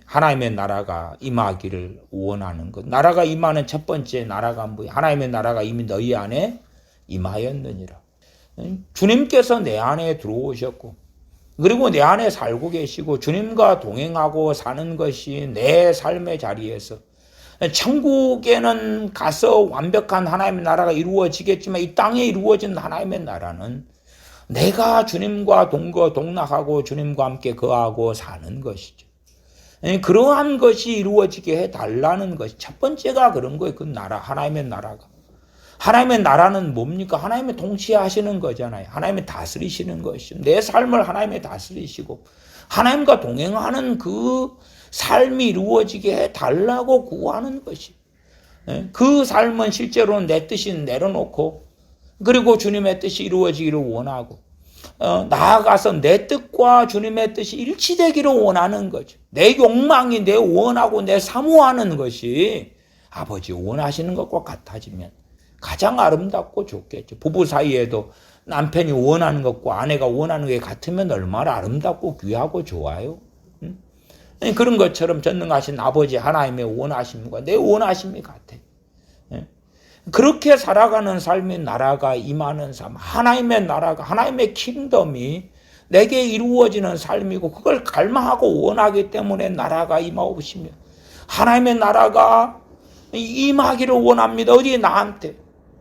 하나님의 나라가 임하기를 원하는 것. 나라가 임하는 첫 번째 나라가 뭐예요? 하나님의 나라가 이미 너희 안에 임하였느니라. 주님께서 내 안에 들어오셨고 그리고 내 안에 살고 계시고 주님과 동행하고 사는 것이 내 삶의 자리에서 천국에는 가서 완벽한 하나님의 나라가 이루어지겠지만 이 땅에 이루어진 하나님의 나라는 내가 주님과 동거동락하고 주님과 함께 거하고 사는 것이죠. 그러한 것이 이루어지게 해달라는 것이 첫 번째가 그런 거예요. 그 나라, 하나님의 나라가. 하나님의 나라는 뭡니까? 하나님의 통치하시는 거잖아요. 하나님의 다스리시는 것이죠. 내 삶을 하나님의 다스리시고 하나님과 동행하는 그 삶이 이루어지게 해달라고 구하는 것이. 그 삶은 실제로는 내 뜻이 내려놓고 그리고 주님의 뜻이 이루어지기를 원하고 나아가서 내 뜻과 주님의 뜻이 일치되기를 원하는 거죠. 내 욕망이 내 원하고 내 사모하는 것이 아버지 원하시는 것과 같아지면 가장 아름답고 좋겠죠. 부부 사이에도 남편이 원하는 것과 아내가 원하는 게 같으면 얼마나 아름답고 귀하고 좋아요. 그런 것처럼 전능하신 아버지 하나님의 원하심과 내 원하심이 같아요. 그렇게 살아가는 삶이 나라가 임하는 삶, 하나님의 나라가, 하나님의 킹덤이 내게 이루어지는 삶이고 그걸 갈망하고 원하기 때문에 나라가 임하옵시며 하나님의 나라가 임하기를 원합니다. 어디에 나한테.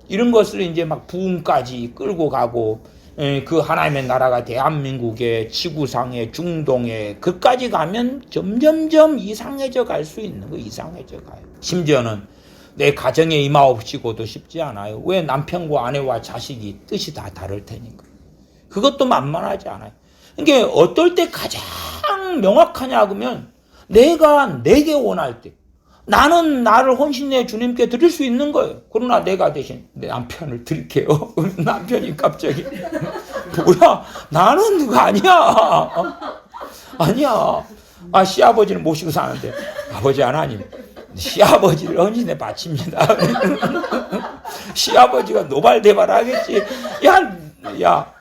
이런 것을 이제 막 부흥까지 끌고 가고 그 하나님의 나라가 대한민국의 지구상의 중동에 그까지 가면 점점점 이상해져 갈 수 있는 거 이상해져 가요. 심지어는 내 가정에 임하옵시고도 쉽지 않아요. 왜? 남편과 아내와 자식이 뜻이 다 다를 테니까. 그것도 만만하지 않아요. 그러니까 어떨 때 가장 명확하냐 그러면 내가 내게 원할 때 나는 나를 헌신해 주님께 드릴 수 있는 거예요. 그러나 내가 대신 내 남편을 드릴게요. 남편이 갑자기 뭐야 나는 누가 아니야. 아니야. 시아버지를 모시고 사는데 아버지 하나님 시아버지를 헌신해 바칩니다. 시아버지가 노발대발 하겠지. 야,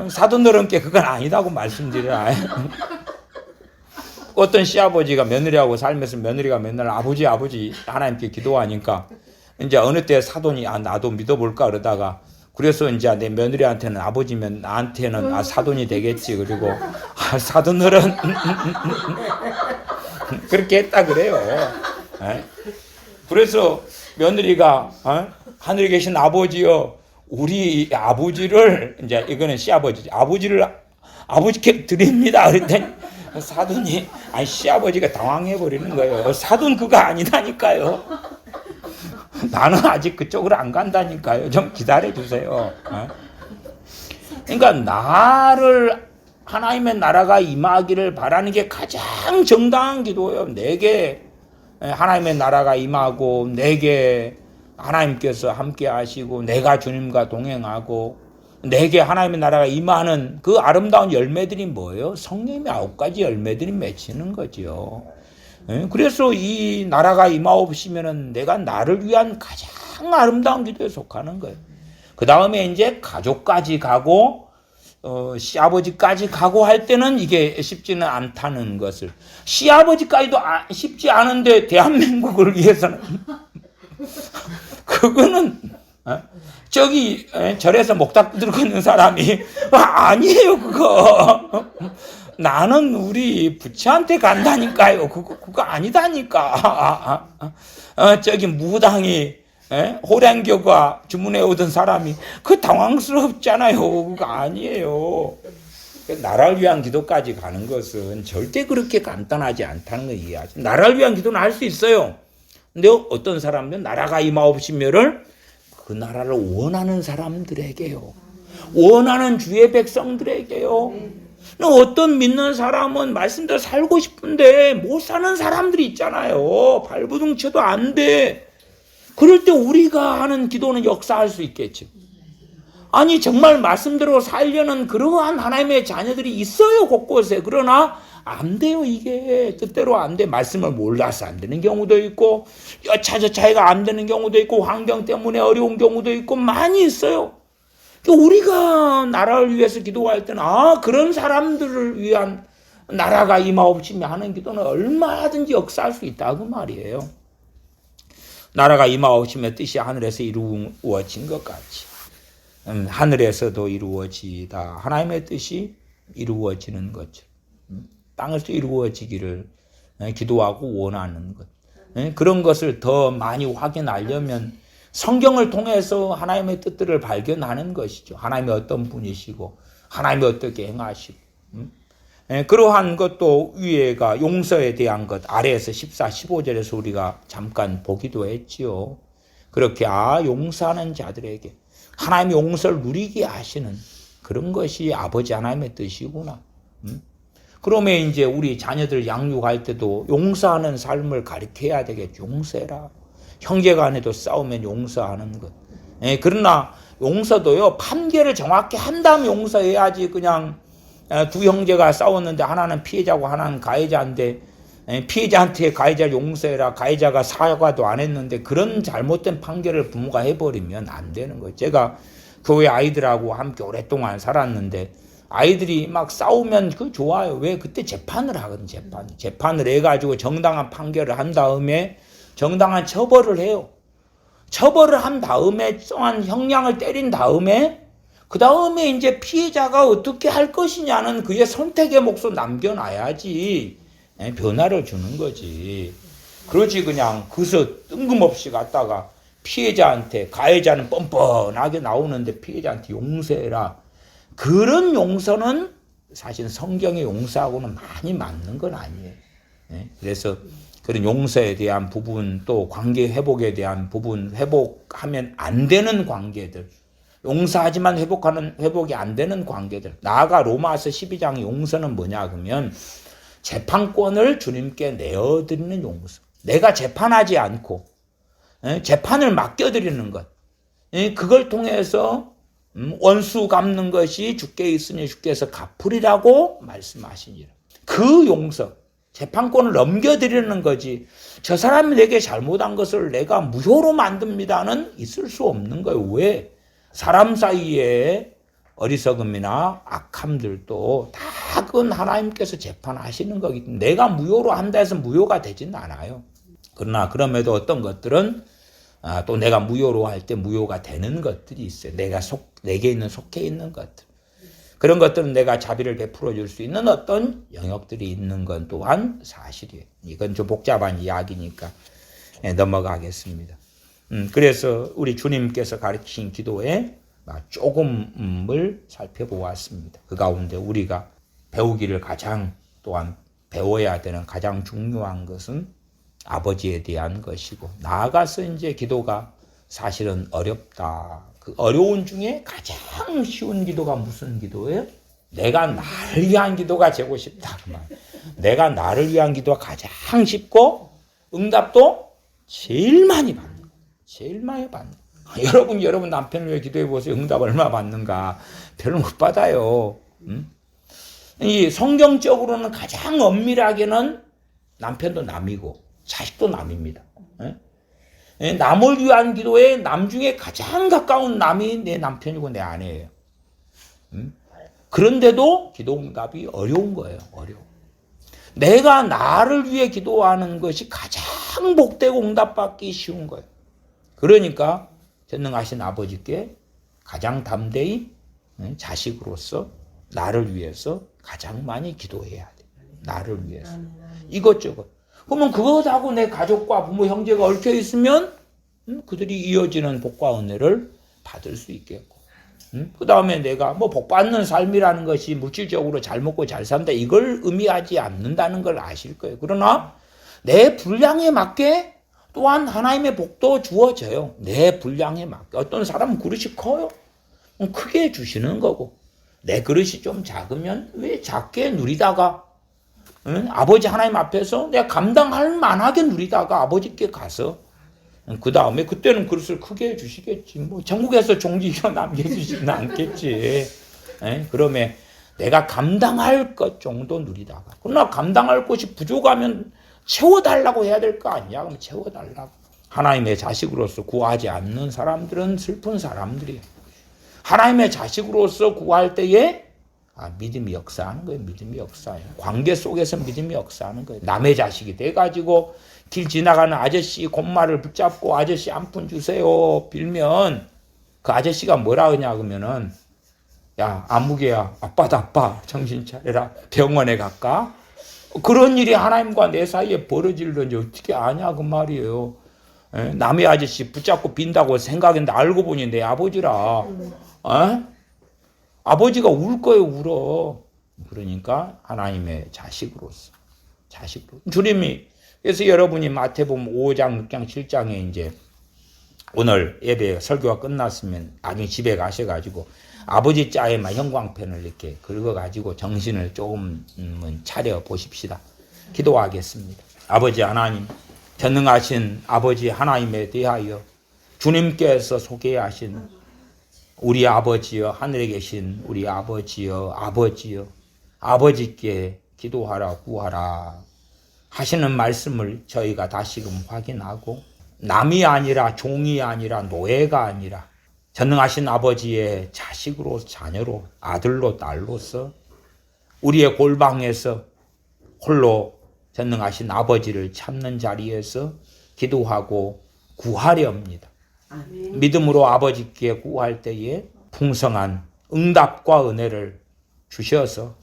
사돈들은께 그건 아니다고 말씀드려라. 어떤 시아버지가 며느리하고 살면서 며느리가 맨날 아버지 하나님께 기도하니까 이제 어느 때 사돈이 나도 믿어볼까 그러다가 그래서 이제 내 며느리한테는 아버지면 나한테는 사돈이 되겠지. 그리고 사돈들은 그렇게 했다 그래요. 그래서 며느리가 하늘에 계신 아버지여 우리 아버지를 이제 이거는 시아버지지 아버지께 드립니다. 그랬더니 사돈이 시아버지가 당황해 버리는 거예요. 사돈 그거 아니다니까요. 나는 아직 그쪽으로 안 간다니까요. 좀 기다려 주세요. 그러니까 나를 하나님의 나라가 임하기를 바라는 게 가장 정당한 기도예요. 내게 하나님의 나라가 임하고 내게 하나님께서 함께 하시고 내가 주님과 동행하고 내게 하나님의 나라가 임하는 그 아름다운 열매들이 뭐예요? 성령님의 9가지 열매들이 맺히는 거죠. 그래서 이 나라가 임하옵시면은 내가 나를 위한 가장 아름다운 기도에 속하는 거예요. 그 다음에 이제 가족까지 가고 시아버지까지 가고 할 때는 이게 쉽지는 않다는 것을, 시아버지까지도 쉽지 않은데 대한민국을 위해서는 그거는 저기 절에서 목탁 들고 있는 사람이 아니에요 그거. 나는 우리 부처한테 간다니까요. 그거 아니다니까. 저기 무당이 호랭교가 주문해 오던 사람이 그 당황스럽잖아요. 그거 아니에요. 나라를 위한 기도까지 가는 것은 절대 그렇게 간단하지 않다는 걸 이해하죠. 나라를 위한 기도는 할 수 있어요. 근데 어떤 사람들은 나라가 임하옵시며를 그 나라를 원하는 사람들에게요. 원하는 주의 백성들에게요. 어떤 믿는 사람은 말씀대로 살고 싶은데 못 사는 사람들이 있잖아요. 발부둥쳐도 안 돼. 그럴 때 우리가 하는 기도는 역사할 수 있겠죠. 아니 정말 말씀대로 살려는 그러한 하나님의 자녀들이 있어요 곳곳에. 그러나 안 돼요. 이게 뜻대로 안 돼. 말씀을 몰라서 안 되는 경우도 있고 여차저차이가 안 되는 경우도 있고 환경 때문에 어려운 경우도 있고 많이 있어요. 우리가 나라를 위해서 기도할 때는 그런 사람들을 위한 나라가 임하옵시며 하는 기도는 얼마든지 역사할 수 있다 그 말이에요. 나라가 임하옵시며 뜻이 하늘에서 이루어진 것 같이 하늘에서도 이루어지다. 하나님의 뜻이 이루어지는 거죠. 땅에서 이루어지기를 기도하고 원하는 것. 그런 것을 더 많이 확인하려면 성경을 통해서 하나님의 뜻들을 발견하는 것이죠. 하나님이 어떤 분이시고 하나님이 어떻게 행하시고 그러한 것도 위에가 용서에 대한 것 아래에서 14, 15절에서 우리가 잠깐 보기도 했지요. 그렇게 용서하는 자들에게 하나님이 용서를 누리게 하시는 그런 것이 아버지 하나님의 뜻이구나. 그러면 이제 우리 자녀들 양육할 때도 용서하는 삶을 가르쳐야 되겠죠. 용서해라. 형제간에도 싸우면 용서하는 것. 그러나 용서도요, 판결을 정확히 한 다음에 용서해야지. 그냥 두 형제가 싸웠는데 하나는 피해자고 하나는 가해자인데 피해자한테 가해자를 용서해라, 가해자가 사과도 안 했는데 그런 잘못된 판결을 부모가 해버리면 안 되는 거예요. 제가 교회 아이들하고 함께 오랫동안 살았는데 아이들이 막 싸우면 그거 좋아요. 왜? 그때 재판을 하거든. 재판을 해가지고 정당한 판결을 한 다음에 정당한 처벌을 해요. 처벌을 한 다음에 정한 형량을 때린 다음에 그 다음에 이제 피해자가 어떻게 할 것이냐는 그의 선택의 몫을 남겨놔야지 변화를 주는 거지. 그러지 그냥 그서 뜬금없이 갔다가 피해자한테, 가해자는 뻔뻔하게 나오는데 피해자한테 용서해라. 그런 용서는 사실 성경의 용서하고는 많이 맞는 건 아니에요. 그래서 그런 용서에 대한 부분, 또 관계 회복에 대한 부분, 회복하면 안 되는 관계들, 용서하지만 회복이 안 되는 관계들. 나아가 로마서 12장 용서는 뭐냐 그러면 재판권을 주님께 내어드리는 용서. 내가 재판하지 않고 재판을 맡겨드리는 것. 그걸 통해서 원수 갚는 것이 주께 있으니 주께서 갚으리라고 말씀하시니라. 그 용서, 재판권을 넘겨드리는 거지. 저 사람이 내게 잘못한 것을 내가 무효로 만듭니다는 있을 수 없는 거예요. 왜? 사람 사이에 어리석음이나 악함들도 다 그건 하나님께서 재판하시는 거기 때문에 내가 무효로 한다 해서 무효가 되지는 않아요. 그러나 그럼에도 어떤 것들은 또 내가 무효로 할 때 무효가 되는 것들이 있어요. 내게 속해 있는 것들. 그런 것들은 내가 자비를 베풀어 줄 수 있는 어떤 영역들이 있는 건 또한 사실이에요. 이건 좀 복잡한 이야기니까 넘어가겠습니다. 그래서 우리 주님께서 가르치신 기도에 조금을 살펴보았습니다. 그 가운데 우리가 배우기를 가장 또한 배워야 되는 가장 중요한 것은 아버지에 대한 것이고, 나아가서 이제 기도가 사실은 어렵다. 그 어려운 중에 가장 쉬운 기도가 무슨 기도예요? 내가 나를 위한 기도가 되고 싶다. 그 말. 내가 나를 위한 기도가 가장 쉽고 응답도 제일 많이 받는 거예요. 제일 많이 받는 거예요. 여러분 남편을 위해 기도해 보세요. 응답 얼마 받는가? 별로 못 받아요. 이 성경적으로는 가장 엄밀하게는 남편도 남이고 자식도 남입니다. 남을 위한 기도에 남 중에 가장 가까운 남이 내 남편이고 내 아내예요. 그런데도 기도 응답이 어려운 거예요. 어려워. 내가 나를 위해 기도하는 것이 가장 복되고 응답받기 쉬운 거예요. 그러니까 전능하신 아버지께 가장 담대히 자식으로서 나를 위해서 가장 많이 기도해야 돼. 나를 위해서. 이것저것. 그러면 그것하고 내 가족과 부모, 형제가 얽혀 있으면 그들이 이어지는 복과 은혜를 받을 수 있겠고. 그 다음에 내가 뭐 복받는 삶이라는 것이 물질적으로 잘 먹고 잘 산다 이걸 의미하지 않는다는 걸 아실 거예요. 그러나 내 분량에 맞게 또한 하나님의 복도 주어져요. 내 분량에 맞게. 어떤 사람은 그릇이 커요. 크게 주시는 거고 내 그릇이 좀 작으면 왜 작게 누리다가 아버지 하나님 앞에서 내가 감당할 만하게 누리다가 아버지께 가서 그 다음에 그때는 그릇을 크게 해주시겠지. 뭐 전국에서 종지기로 남겨주지는 않겠지. 그러면 내가 감당할 것 정도 누리다가. 그러나 감당할 것이 부족하면 채워달라고 해야 될 거 아니야. 그럼 채워달라고. 하나님의 자식으로서 구하지 않는 사람들은 슬픈 사람들이에요. 하나님의 자식으로서 구할 때에 믿음이 역사하는 거예요. 믿음이 역사해요. 관계 속에서 믿음이 역사하는 거예요. 남의 자식이 돼가지고 길 지나가는 아저씨 곰말을 붙잡고 아저씨 한 푼 주세요 빌면 그 아저씨가 뭐라 하냐 그러면은 야 아무개야 아빠다 아빠 정신 차려라 병원에 갈까? 그런 일이 하나님과 내 사이에 벌어질런지 어떻게 아냐 그 말이에요. 남의 아저씨 붙잡고 빈다고 생각했는데 알고 보니 내 아버지라. 아버지가 울 거예요 울어. 그러니까 하나님의 자식으로서 주님이 그래서 여러분이 마태복음 5장, 6장, 7장에 이제 오늘 예배 설교가 끝났으면 나중에 집에 가셔가지고 아버지 자에만 형광펜을 이렇게 긁어가지고 정신을 조금은 차려 보십시다. 기도하겠습니다. 아버지 하나님, 전능하신 아버지 하나님에 대하여 주님께서 소개하신 우리 아버지여 하늘에 계신 우리 아버지여 아버지께 기도하라 구하라 하시는 말씀을 저희가 다시금 확인하고 남이 아니라 종이 아니라 노예가 아니라 전능하신 아버지의 자식으로 자녀로 아들로 딸로서 우리의 골방에서 홀로 전능하신 아버지를 참는 자리에서 기도하고 구하렵니다. 믿음으로 아버지께 구할 때에 풍성한 응답과 은혜를 주셔서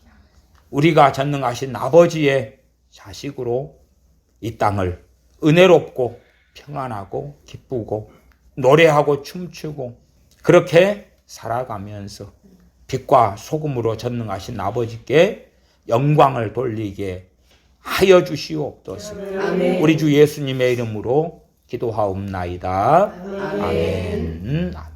우리가 전능하신 아버지의 자식으로 이 땅을 은혜롭고 평안하고 기쁘고 노래하고 춤추고 그렇게 살아가면서 빛과 소금으로 전능하신 아버지께 영광을 돌리게 하여 주시옵소서. 아멘. 우리 주 예수님의 이름으로 기도하옵나이다. 아멘. 아멘.